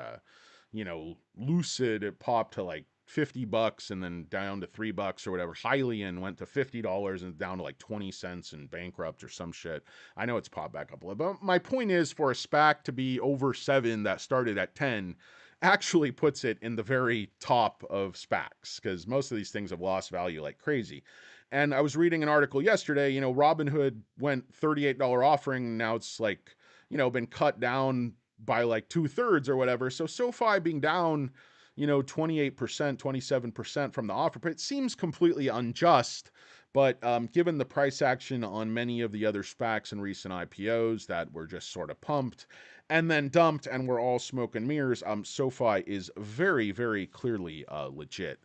Lucid, it popped to like $50 and then down to $3 or whatever. Hylian went to $50 and down to like 20 cents and bankrupt or some shit. I know it's popped back up a little, but my point is for a SPAC to be over 7 that started at 10 actually puts it in the very top of SPACs because most of these things have lost value like crazy. And I was reading an article yesterday, Robinhood went $38 offering. Now it's like, been cut down by like 2/3 or whatever. So SoFi being down, 28%, 27% from the offer, but it seems completely unjust. But given the price action on many of the other SPACs and recent IPOs that were just sort of pumped and then dumped and we're all smoke and mirrors, SoFi is very, very clearly legit.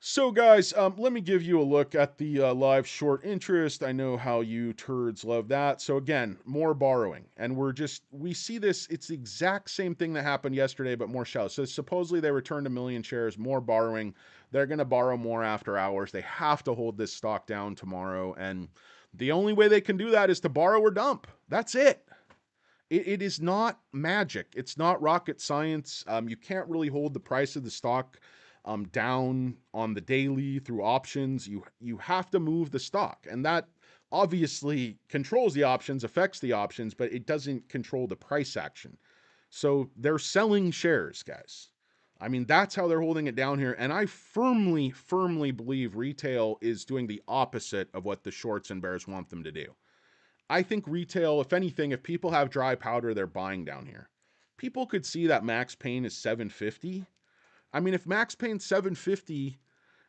So, guys, let me give you a look at the live short interest. I know how you turds love that. So, again, more borrowing. And we see this, it's the exact same thing that happened yesterday, but more shallow. So, supposedly they returned 1 million shares, more borrowing. They're going to borrow more after hours. They have to hold this stock down tomorrow. And the only way they can do that is to borrow or dump. That's it. It is not magic. It's not rocket science. You can't really hold the price of the stock down on the daily through options. You have to move the stock, and that obviously controls the options, affects the options, but it doesn't control the price action. So they're selling shares, guys. I mean, that's how they're holding it down here. And I firmly, firmly believe retail is doing the opposite of what the shorts and bears want them to do. I think retail, if anything, if people have dry powder, they're buying down here. People could see that Max Payne is 750. I mean, if Max Payne's 750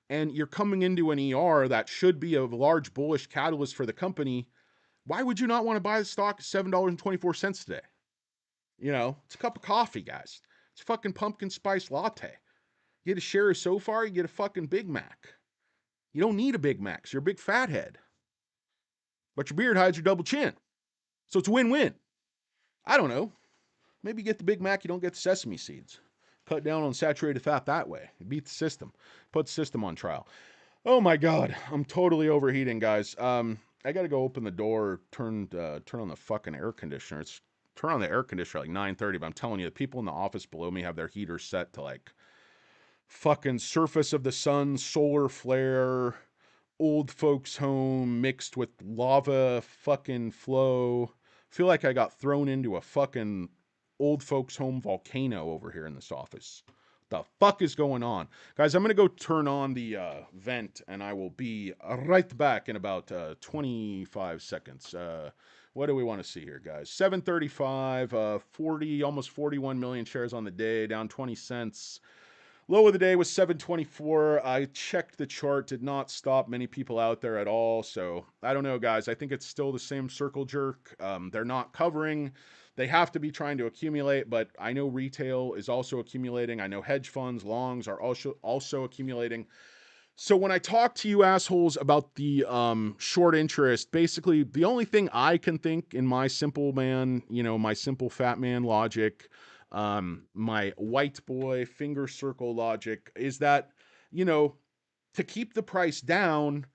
and you're coming into an ER that should be a large bullish catalyst for the company, why would you not want to buy the stock at $7.24 today? It's a cup of coffee, guys. It's a fucking pumpkin spice latte. You get a share of SoFi, you get a fucking Big Mac. You don't need a Big Mac, so you're a big fathead. But your beard hides your double chin. So it's a win-win. I don't know. Maybe you get the Big Mac, you don't get the sesame seeds. Cut down on saturated fat that way. Beat the system. Put the system on trial. Oh my God. I'm totally overheating, guys. I got to go open the door, turn on the fucking air conditioner. Turn on the air conditioner at like 9:30, but I'm telling you, the people in the office below me have their heaters set to like fucking surface of the sun, solar flare, old folks home mixed with lava fucking flow. Feel like I got thrown into a fucking old folks home volcano over here in this office. the fuck is going on? Guys, I'm going to go turn on the vent and I will be right back in about 25 seconds. What do we want to see here, guys? 735, 40, almost 41 million shares on the day, down 20 cents. Low of the day was 724. I checked the chart, did not stop many people out there at all. So I don't know, guys. I think it's still the same circle jerk. They're not covering. They have to be trying to accumulate, but I know retail is also accumulating. I know hedge funds, longs are also accumulating. So when I talk to you assholes about the short interest, basically the only thing I can think in my simple man, my simple fat man logic, my white boy finger circle logic is that, you know, to keep the price down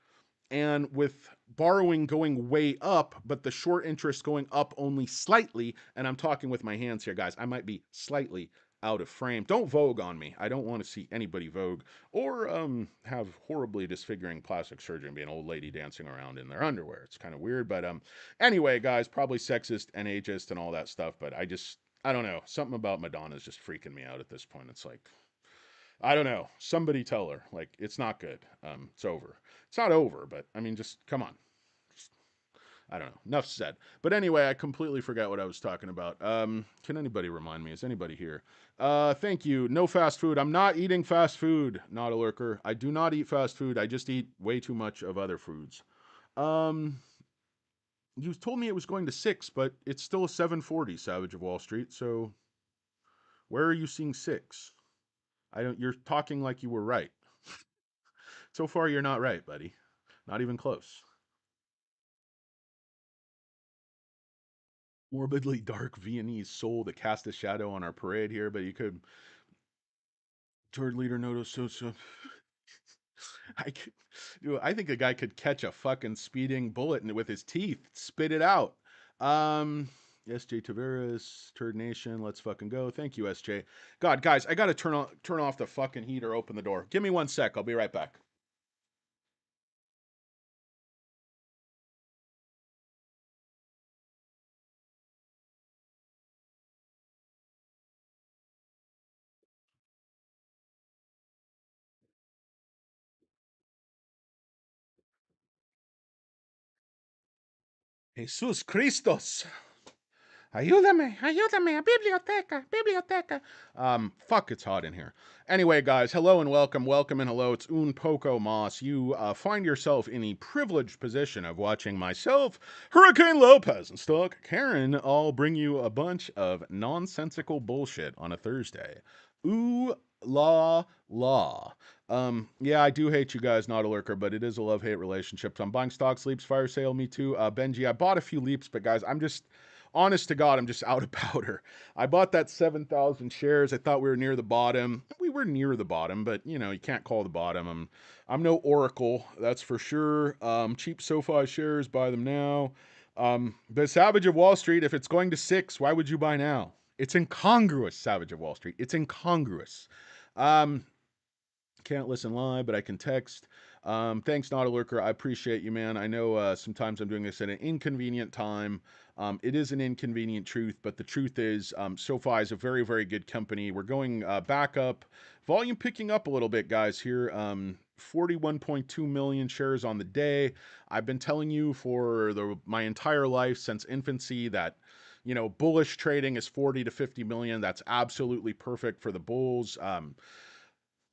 and with borrowing going way up, but the short interest going up only slightly, and I'm talking with my hands here, guys. I might be slightly out of frame. Don't Vogue on me. I don't want to see anybody Vogue or have horribly disfiguring plastic surgery and be an old lady dancing around in their underwear. It's kind of weird, but anyway, guys, probably sexist and ageist and all that stuff, but I don't know. Something about Madonna's just freaking me out at this point. It's like, I don't know. Somebody tell her. Like, it's not good. It's over. It's not over, but I mean, just come on. Just, I don't know. Enough said. But anyway, I completely forgot what I was talking about. Can anybody remind me? Is anybody here? Thank you. No fast food. I'm not eating fast food, not a lurker. I do not eat fast food. I just eat way too much of other foods. Um, you told me it was going to 6, but it's still a 740, Savage of Wall Street. So where are you seeing 6? I don't. You're talking like you were right. So far, you're not right, buddy. Not even close. Morbidly dark Viennese soul to cast a shadow on our parade here, but you could. Turd leader notice so. I could, dude, I think a guy could catch a fucking speeding bullet with his teeth, spit it out. Um, SJ Tavares, Turd Nation, let's fucking go. Thank you, SJ. God, guys, I gotta turn off the fucking heat or open the door. Give me 1 sec. I'll be right back. Jesus Christos. Ayúdame, ayúdame, a biblioteca, biblioteca. Fuck, it's hot in here. Anyway, guys, hello and welcome, welcome and hello. It's un poco mas. You find yourself in the privileged position of watching myself, Hurricane Lopez, and Stock Karen all bring you a bunch of nonsensical bullshit on a Thursday. Ooh la la. Yeah, I do hate you guys, not a lurker, but it is a love-hate relationship. So I'm buying stocks, leaps, fire sale, me too. Benji, I bought a few leaps, but guys, I'm just honest to God, I'm just out of powder. I bought that 7,000 shares. I thought we were near the bottom. We were near the bottom, but you can't call the bottom. I'm no oracle, that's for sure. Cheap SoFi shares, buy them now. The Savage of Wall Street, if it's going to 6, why would you buy now? It's incongruous, Savage of Wall Street. It's incongruous. Um, can't listen live, but I can text. Thanks, not a lurker. I appreciate you, man. I know sometimes I'm doing this at an inconvenient time. It is an inconvenient truth, but the truth is, SoFi is a very, very good company. We're going back up. Volume picking up a little bit, guys, here. 41.2 million shares on the day. I've been telling you for my entire life since infancy that bullish trading is 40 to 50 million. That's absolutely perfect for the bulls.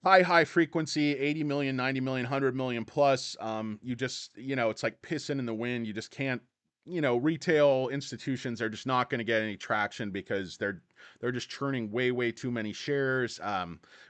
High frequency, 80 million, 90 million, 100 million plus. You just, it's like pissing in the wind. You just can't, retail institutions are just not going to get any traction because they're just churning way too many shares.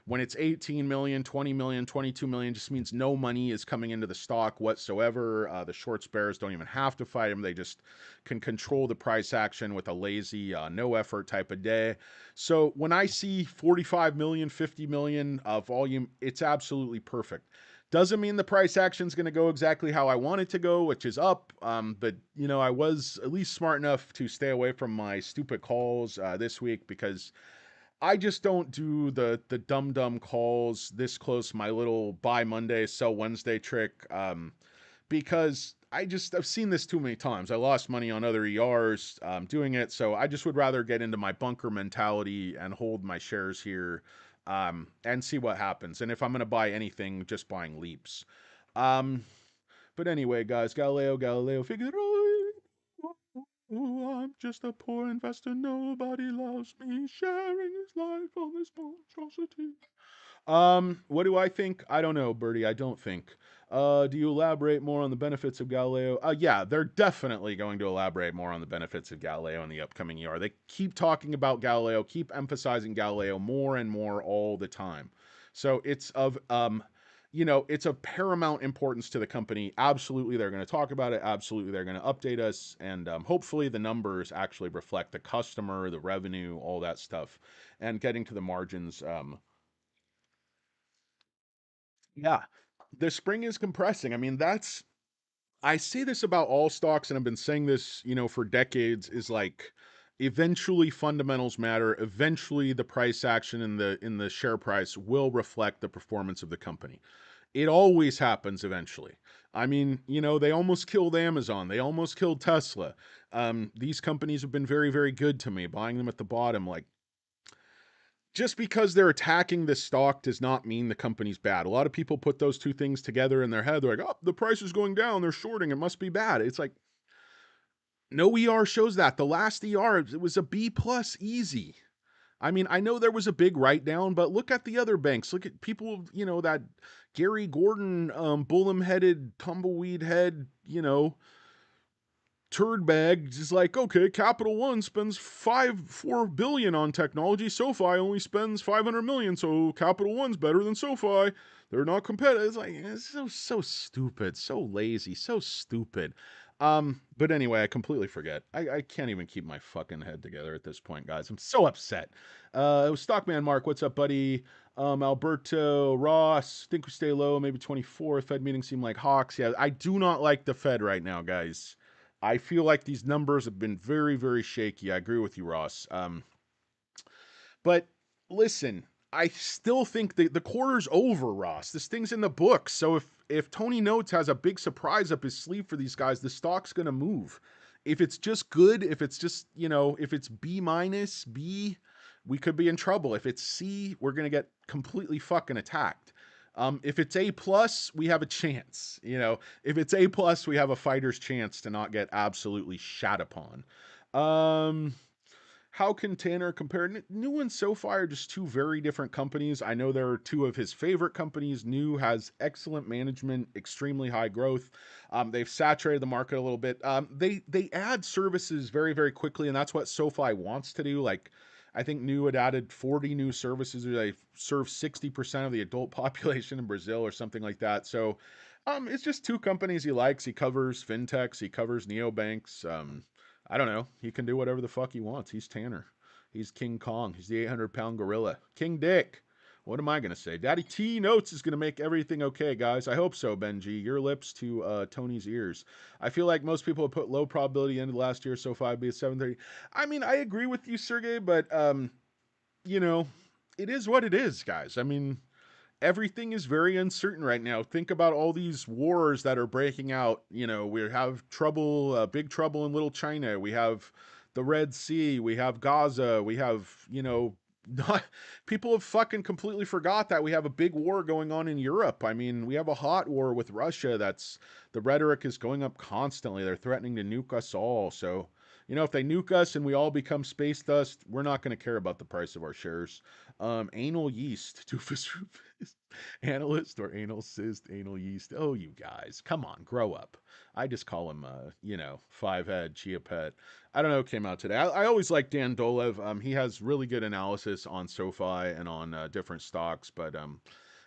When it's 18 million, 20 million, 22 million, just means no money is coming into the stock whatsoever. The short bears don't even have to fight them. They just can control the price action with a lazy, no effort type of day. So when I see 45 million, 50 million volume, it's absolutely perfect. Doesn't mean the price action is going to go exactly how I want it to go, which is up. But I was at least smart enough to stay away from my stupid calls this week because I just don't do the dumb calls this close. My little buy Monday, sell Wednesday trick. Because I've seen this too many times. I lost money on other ERs doing it, so I just would rather get into my bunker mentality and hold my shares here and see what happens. And if I'm gonna buy anything, just buying leaps. Um, but anyway, guys, Galileo figured, oh, I'm just a poor investor. Nobody loves me. Sharing his life on this monstrosity. What do I think? I don't know, Bertie. I don't think. Do you elaborate more on the benefits of Galileo? Yeah, they're definitely going to elaborate more on the benefits of Galileo in the upcoming year. They keep talking about Galileo, keep emphasizing Galileo more and more all the time. So it's of it's of paramount importance to the company. Absolutely, they're going to talk about it. Absolutely, they're going to update us, and hopefully, the numbers actually reflect the customer, the revenue, all that stuff, and getting to the margins. Yeah. The spring is compressing. I mean, I say this about all stocks, and I've been saying this, for decades, is like eventually fundamentals matter. Eventually the price action in the share price will reflect the performance of the company. It always happens eventually. I mean, they almost killed Amazon. They almost killed Tesla. These companies have been very, very good to me, buying them at the bottom. Like, just because they're attacking the stock does not mean the company's bad. A lot of people put those two things together in their head. They're like, oh, the price is going down. They're shorting. It must be bad. It's like, no ER shows that. The last ER, it was a B plus easy. I mean, I know there was a big write down, but look at the other banks. Look at people, that Gary Gordon, bullum headed, tumbleweed head, turd bag is like, okay, Capital One spends 4 billion on technology. SoFi only spends 500 million, so Capital One's better than SoFi. They're not competitive. It's like, it's so stupid, so lazy, so stupid. But anyway, I completely forget. I can't even keep my fucking head together at this point, guys. I'm so upset. It was Stockman Mark. What's up, buddy? Alberto Ross. Think we stay low, maybe 24. Fed meetings seem like hawks. Yeah, I do not like the Fed right now, guys. I feel like these numbers have been very, very shaky. I agree with you, Ross. But listen, I still think the quarter's over, Ross. This thing's in the books. So if Tony Notes has a big surprise up his sleeve for these guys, the stock's gonna move. If it's just good, if it's just, if it's B minus, B, we could be in trouble. If it's C, we're gonna get completely fucking attacked. If it's A plus, we have a chance. If it's A plus, we have a fighter's chance to not get absolutely shat upon. Um, how can Tanner compare? New and SoFi are just two very different companies. I know they're two of his favorite companies. New has excellent management, extremely high growth. They've saturated the market a little bit. They add services very, very quickly, and that's what SoFi wants to do. Like, I think New had added 40 new services, or they serve 60% of the adult population in Brazil, or something like that. So, it's just two companies he likes. He covers fintechs, he covers neobanks. I don't know. He can do whatever the fuck he wants. He's Tanner. He's King Kong. He's the 800-pound gorilla. King Dick. What am I going to say? Daddy T Notes is going to make everything okay, guys. I hope so, Benji. Your lips to Tony's ears. I feel like most people have put low probability into last year, so 5 be at 730. I mean, I agree with you, Sergey, but, you know, it is what it is, guys. I mean, everything is very uncertain right now. Think about all these wars that are breaking out. We have trouble, big trouble in Little China. We have the Red Sea. We have Gaza. We have, not, people have fucking completely forgot that we have a big war going on in Europe. I mean, we have a hot war with Russia. The rhetoric is going up constantly. They're threatening to nuke us all. So, if they nuke us and we all become space dust, we're not going to care about the price of our shares. Anal yeast, doofus rufus, analyst or anal cyst, anal yeast. Oh, you guys, come on, grow up. I just call him, five head Chia Pet. I don't know what came out today. I always like Dan Dolev. He has really good analysis on SoFi and on different stocks, but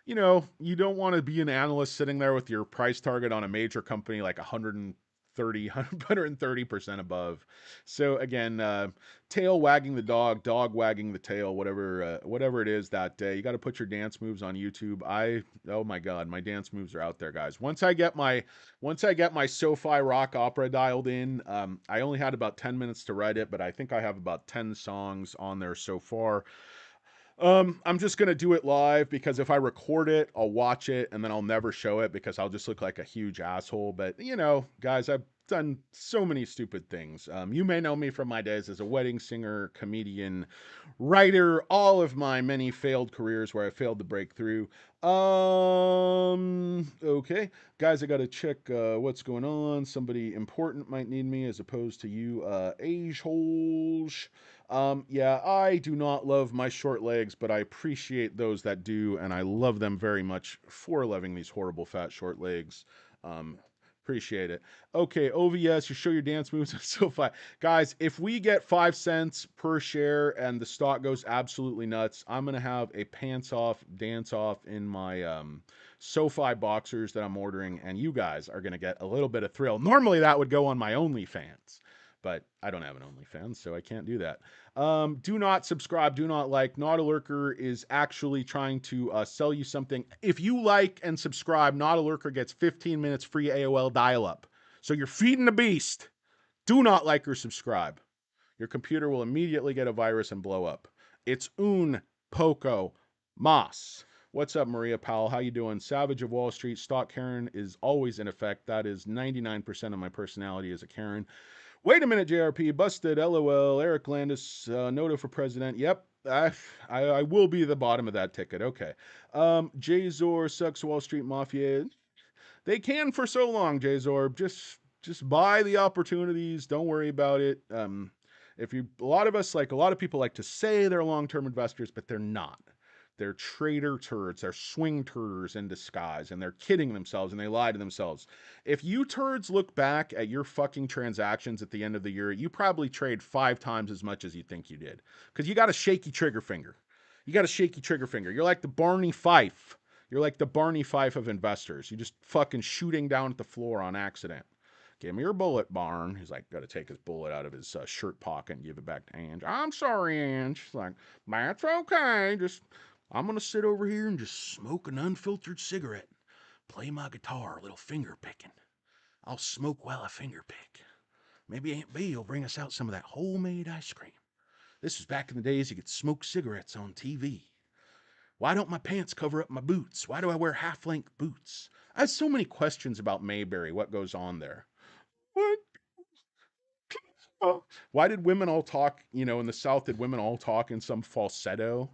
you don't want to be an analyst sitting there with your price target on a major company like 130% above. So again, tail wagging the dog wagging the tail, whatever it is that day. You got to put your dance moves on YouTube. Oh my God, my dance moves are out there, guys. Once I get my SoFi rock opera dialed in, I only had about 10 minutes to write it, but I think I have about 10 songs on there so far. I'm just gonna do it live because if I record it, I'll watch it and then I'll never show it because I'll just look like a huge asshole. But guys, done so many stupid things. You may know me from my days as a wedding singer, comedian, writer, all of my many failed careers where I failed to break through. Okay. Guys, I got to check what's going on. Somebody important might need me as opposed to you, age holes. Yeah, I do not love my short legs, but I appreciate those that do, and I love them very much for loving these horrible fat short legs. Um, Appreciate it. Okay, OVS, you show your dance moves on SoFi. Guys, if we get 5 cents per share and the stock goes absolutely nuts, I'm gonna have a pants off dance off in my SoFi boxers that I'm ordering, and you guys are gonna get a little bit of thrill. Normally that would go on my OnlyFans, but I don't have an OnlyFans, so I can't do that. Do not subscribe, do not like. Not a Lurker is actually trying to sell you something. If you like and subscribe, Not a Lurker gets 15 minutes free AOL dial up. So you're feeding the beast. Do not like or subscribe. Your computer will immediately get a virus and blow up. It's un poco mas. What's up, Maria Powell? How you doing? Savage of Wall Street. Stock Karen is always in effect. That is 99% of my personality as a Karen. Wait a minute, JRP. Busted. LOL. Eric Landis. Noto for president. Yep. I will be the bottom of that ticket. Okay. Jzor sucks Wall Street Mafia. They can for so long, Jzor. Just buy the opportunities. Don't worry about it. If you a lot of us like a lot of people like to say they're long-term investors, but they're not. They're trader turds. They're swing turders in disguise, and they're kidding themselves and they lie to themselves. If you turds look back at your fucking transactions at the end of the year, you probably trade 5 times as much as you think you did. Because you got a shaky trigger finger. You got a shaky trigger finger. You're like the Barney Fife. You're like the Barney Fife of investors. You just fucking shooting down at the floor on accident. Give me your bullet, Barn. He's like, got to take his bullet out of his shirt pocket and give it back to Ange. I'm sorry, Ange. She's like, that's okay. I'm going to sit over here and just smoke an unfiltered cigarette. Play my guitar, a little finger picking. I'll smoke while I finger pick. Maybe Aunt Bee will bring us out some of that homemade ice cream. This was back in the days you could smoke cigarettes on TV. Why don't my pants cover up my boots? Why do I wear half-length boots? I have so many questions about Mayberry. What goes on there? What? Why did women all talk, in the South, did women all talk in some falsetto?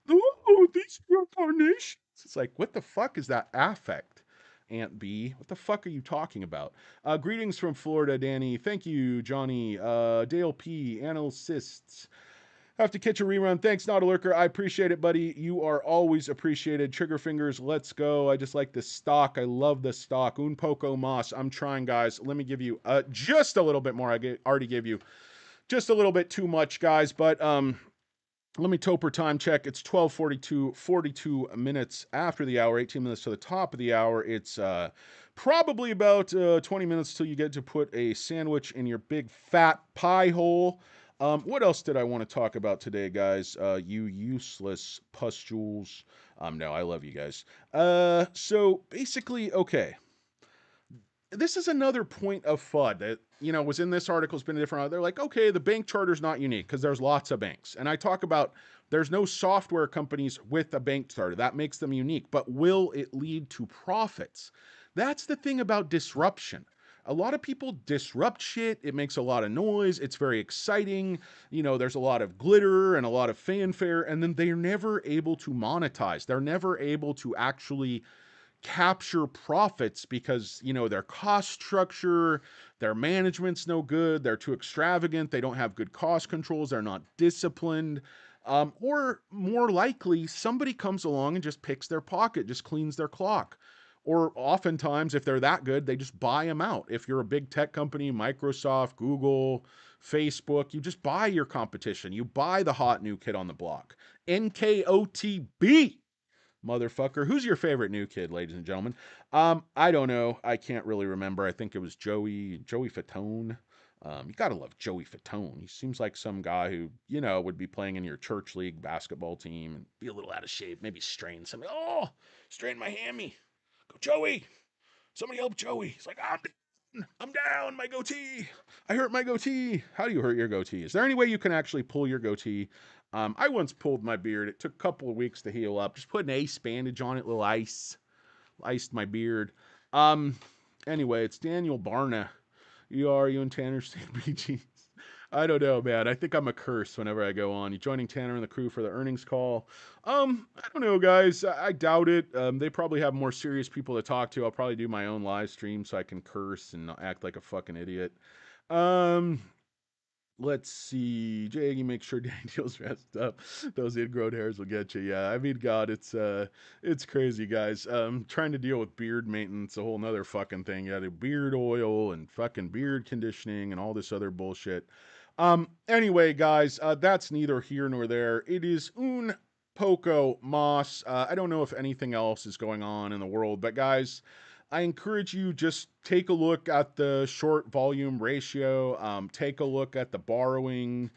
Oh, these are carnations. It's like, what the fuck is that affect, Aunt B? What the fuck are you talking about? Greetings from Florida, Danny. Thank you, Johnny. Dale P. Analysts. Have to catch a rerun. Thanks, Not a Lurker. I appreciate it, buddy. You are always appreciated. Trigger fingers, let's go. I just like the stock. I love the stock. Un poco mas. I'm trying, guys. Let me give you just a little bit more. Already gave you just a little bit too much, guys. But let me Topper time check. It's 12:42, 42 minutes after the hour, 18 minutes to the top of the hour. It's probably about 20 minutes till you get to put a sandwich in your big fat pie hole. What else did I want to talk about today, guys? You useless pustules. No, I love you guys. So basically, okay. This is another point of FUD that, was in this article. It's been a different. They're like, okay, the bank charter's not unique because there's lots of banks. And I talk about there's no software companies with a bank charter. That makes them unique. But will it lead to profits? That's the thing about disruption. A lot of people disrupt shit. It makes a lot of noise. It's very exciting. There's a lot of glitter and a lot of fanfare. And then they're never able to monetize. They're never able to actually capture profits because their cost structure, their management's no good, they're too extravagant, they don't have good cost controls, they're not disciplined, or more likely somebody comes along and just picks their pocket, just cleans their clock. Or oftentimes, if they're that good, they just buy them out. If you're a big tech company, Microsoft, Google, Facebook, you just buy your competition. You buy the hot new kid on the block. NKOTB, motherfucker. Who's your favorite new kid, ladies and gentlemen? I don't know. I can't really remember. I think it was Joey Fatone. You gotta love Joey Fatone. He seems like some guy who, would be playing in your church league basketball team and be a little out of shape, maybe strain something. Oh, strain my hammy. Go, Joey. Somebody help Joey. He's like, I'm down, my goatee. I hurt my goatee. How do you hurt your goatee? Is there any way you can actually pull your goatee? I once pulled my beard. It took a couple of weeks to heal up. Just put an ace bandage on it, little iced my beard. Anyway, it's Daniel Barna. You and Tanner stay PGs. I don't know, man. I think I'm a curse whenever I go on. You joining Tanner and the crew for the earnings call? I don't know, guys. I doubt it. They probably have more serious people to talk to. I'll probably do my own live stream so I can curse and not act like a fucking idiot. Um, Let's see. Jaggy, make sure Daniel's dressed up. Those ingrown hairs will get you. Yeah, I mean, God, it's crazy, guys. Trying to deal with beard maintenance, a whole nother fucking thing. You got beard oil and fucking beard conditioning and all this other bullshit. Anyway, guys, that's neither here nor there. It is un poco mas. I don't know if anything else is going on in the world, but guys, I encourage you just take a look at the short volume ratio, take a look at the borrowing,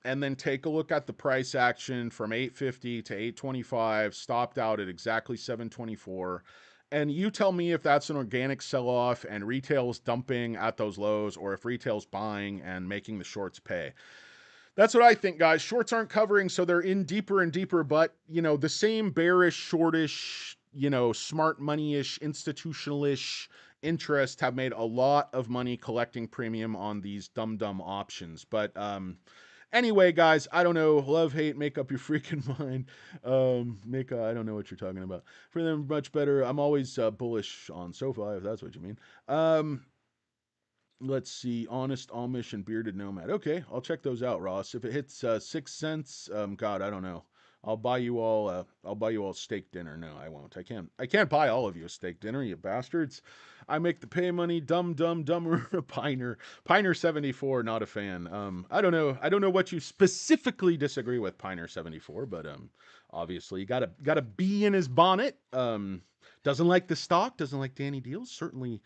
and then take a look at the price action from 850 to 825, stopped out at exactly 724. And you tell me if that's an organic sell-off and retail's dumping at those lows, or if retail's buying and making the shorts pay. That's what I think, guys. Shorts aren't covering, so they're in deeper and deeper, but, the same bearish, shortish, smart money-ish, institutional-ish interest have made a lot of money collecting premium on these dumb options. But anyway, guys, I don't know. Love, hate, make up your freaking mind. I don't know what you're talking about. For them, much better. I'm always bullish on Sofi, if that's what you mean. Let's see, Honest Amish and Bearded Nomad. Okay, I'll check those out, Ross. If it hits 6 cents, God, I don't know. I'll buy you all steak dinner. No, I won't. I can't buy all of you a steak dinner, you bastards. I make the pay money. Dumber. Piner 74, not a fan. I don't know. I don't know what you specifically disagree with, Piner 74, but obviously you gotta be in his bonnet. Doesn't like the stock. Doesn't like Danny Deals. Certainly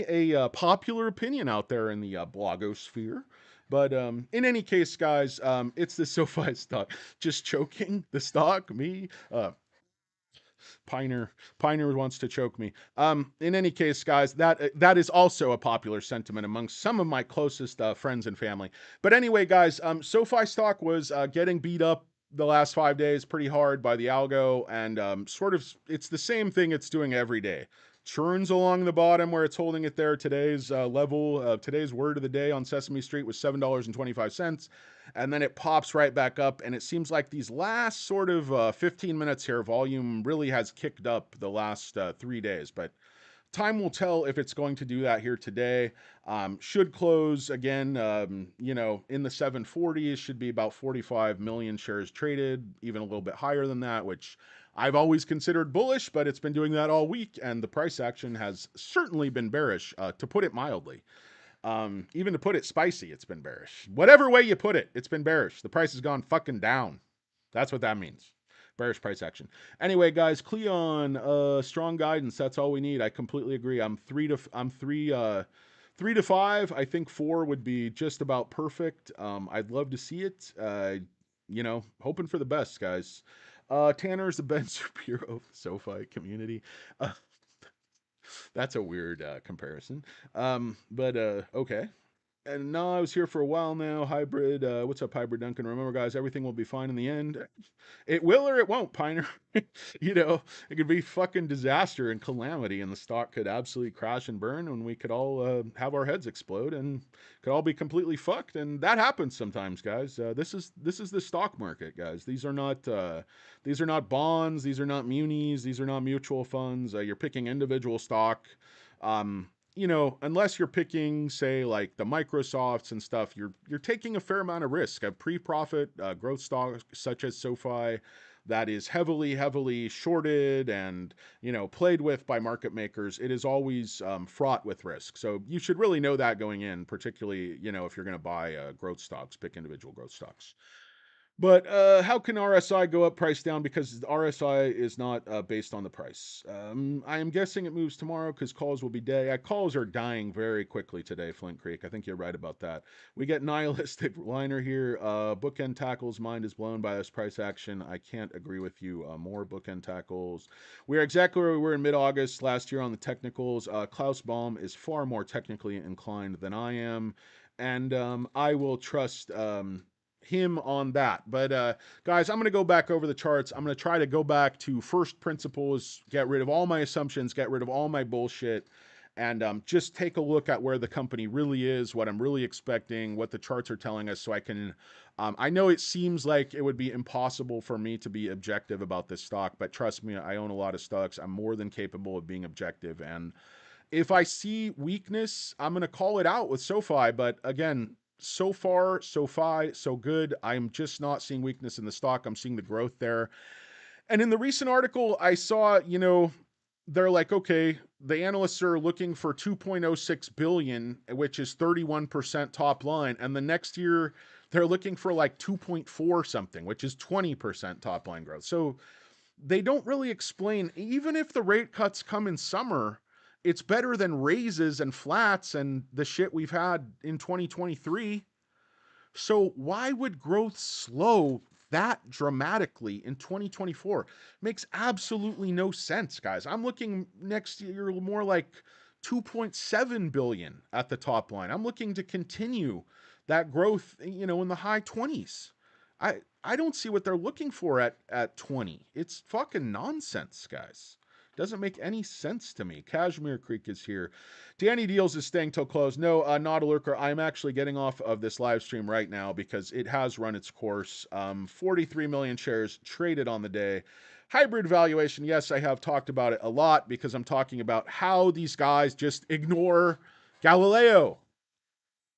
a popular opinion out there in the blogosphere. But in any case, guys, it's the SoFi stock. Just choking the stock. Me, Piner wants to choke me. In any case, guys, that is also a popular sentiment amongst some of my closest friends and family. But anyway, guys, SoFi stock was getting beat up the last 5 days pretty hard by the Algo, and it's the same thing it's doing every day. Churns along the bottom where it's holding it there. Today's level, today's word of the day on Sesame Street was $7.25. And then it pops right back up. And it seems like these last sort of 15 minutes here, volume really has kicked up the last 3 days. But time will tell if it's going to do that here today. Should close again, in the 740s, should be about 45 million shares traded, even a little bit higher than that, which I've always considered bullish, but it's been doing that all week, and the price action has certainly been bearish, to put it mildly. Even to put it spicy, it's been bearish. Whatever way you put it, it's been bearish. The price has gone fucking down. That's what that means. Bearish price action. Anyway, guys, Cleon, strong guidance. That's all we need. I completely agree. I'm three to five. I think 4 would be just about perfect. I'd love to see it. Hoping for the best, guys. Tanner's the Ben Shapiro of the SoFi community. That's a weird comparison. But okay. And no, I was here for a while now. Hybrid, what's up, Hybrid Duncan? Remember, guys, everything will be fine in the end. It will or it won't, Piner. It could be fucking disaster and calamity, and the stock could absolutely crash and burn, and we could all have our heads explode, and could all be completely fucked. And that happens sometimes, guys. This is the stock market, guys. These are not bonds. These are not munis. These are not mutual funds. You're picking individual stock. Unless you're picking, say, like the Microsofts and stuff, you're taking a fair amount of risk. A pre-profit growth stock such as SoFi that is heavily shorted and played with by market makers, it is always fraught with risk. So you should really know that going in, particularly if you're going to buy growth stocks, pick individual growth stocks. But how can RSI go up, price down? Because the RSI is not based on the price. I am guessing it moves tomorrow because calls will be day. Calls are dying very quickly today, Flint Creek. I think you're right about that. We get nihilistic liner here. Bookend tackles. Mind is blown by this price action. I can't agree with you more. Bookend tackles. We are exactly where we were in mid-August last year on the technicals. Klaus Baum is far more technically inclined than I am. And I will trust him on that. But guys, I'm going to go back over the charts. I'm going to try to go back to first principles, get rid of all my assumptions, get rid of all my bullshit, and just take a look at where the company really is, what I'm really expecting, what the charts are telling us, so I can. I know it seems like it would be impossible for me to be objective about this stock, but trust me, I own a lot of stocks. I'm more than capable of being objective, and if I see weakness, I'm going to call it out with SoFi. But again, so far, SoFi, so good. I'm just not seeing weakness in the stock. I'm seeing the growth there. And in the recent article, I saw, they're like, okay, the analysts are looking for 2.06 billion, which is 31% top line. And the next year, they're looking for like 2.4 something, which is 20% top line growth. So they don't really explain, even if the rate cuts come in summer, it's better than raises and flats and the shit we've had in 2023. So why would growth slow that dramatically in 2024? Makes absolutely no sense, guys. I'm looking next year more like 2.7 billion at the top line. I'm looking to continue that growth, in the high 20s. I don't see what they're looking for at 20. It's fucking nonsense, guys. Doesn't make any sense to me. Cashmere Creek is here. Danny Deals is staying till close. No, not a lurker. I'm actually getting off of this live stream right now because it has run its course. 43 million shares traded on the day. Hybrid valuation. Yes, I have talked about it a lot because I'm talking about how these guys just ignore Galileo.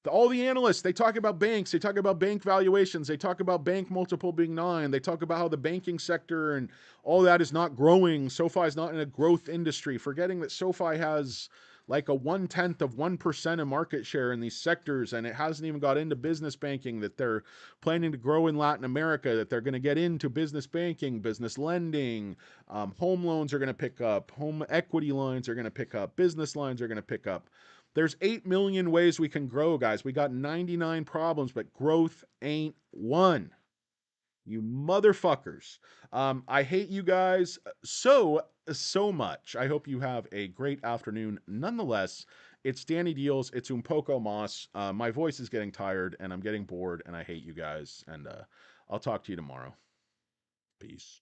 All the analysts, they talk about banks, they talk about bank valuations, they talk about bank multiple being 9, they talk about how the banking sector and all that is not growing. SoFi is not in a growth industry, forgetting that SoFi has like a 0.1% of market share in these sectors, and it hasn't even got into business banking, that they're planning to grow in Latin America, that they're going to get into business banking, business lending, home loans are going to pick up, home equity lines are going to pick up, business lines are going to pick up. There's 8 million ways we can grow, guys. We got 99 problems, but growth ain't one. You motherfuckers. I hate you guys so much. I hope you have a great afternoon. Nonetheless, it's Danny Deals. It's un poco mas. My voice is getting tired, and I'm getting bored, and I hate you guys. And I'll talk to you tomorrow. Peace.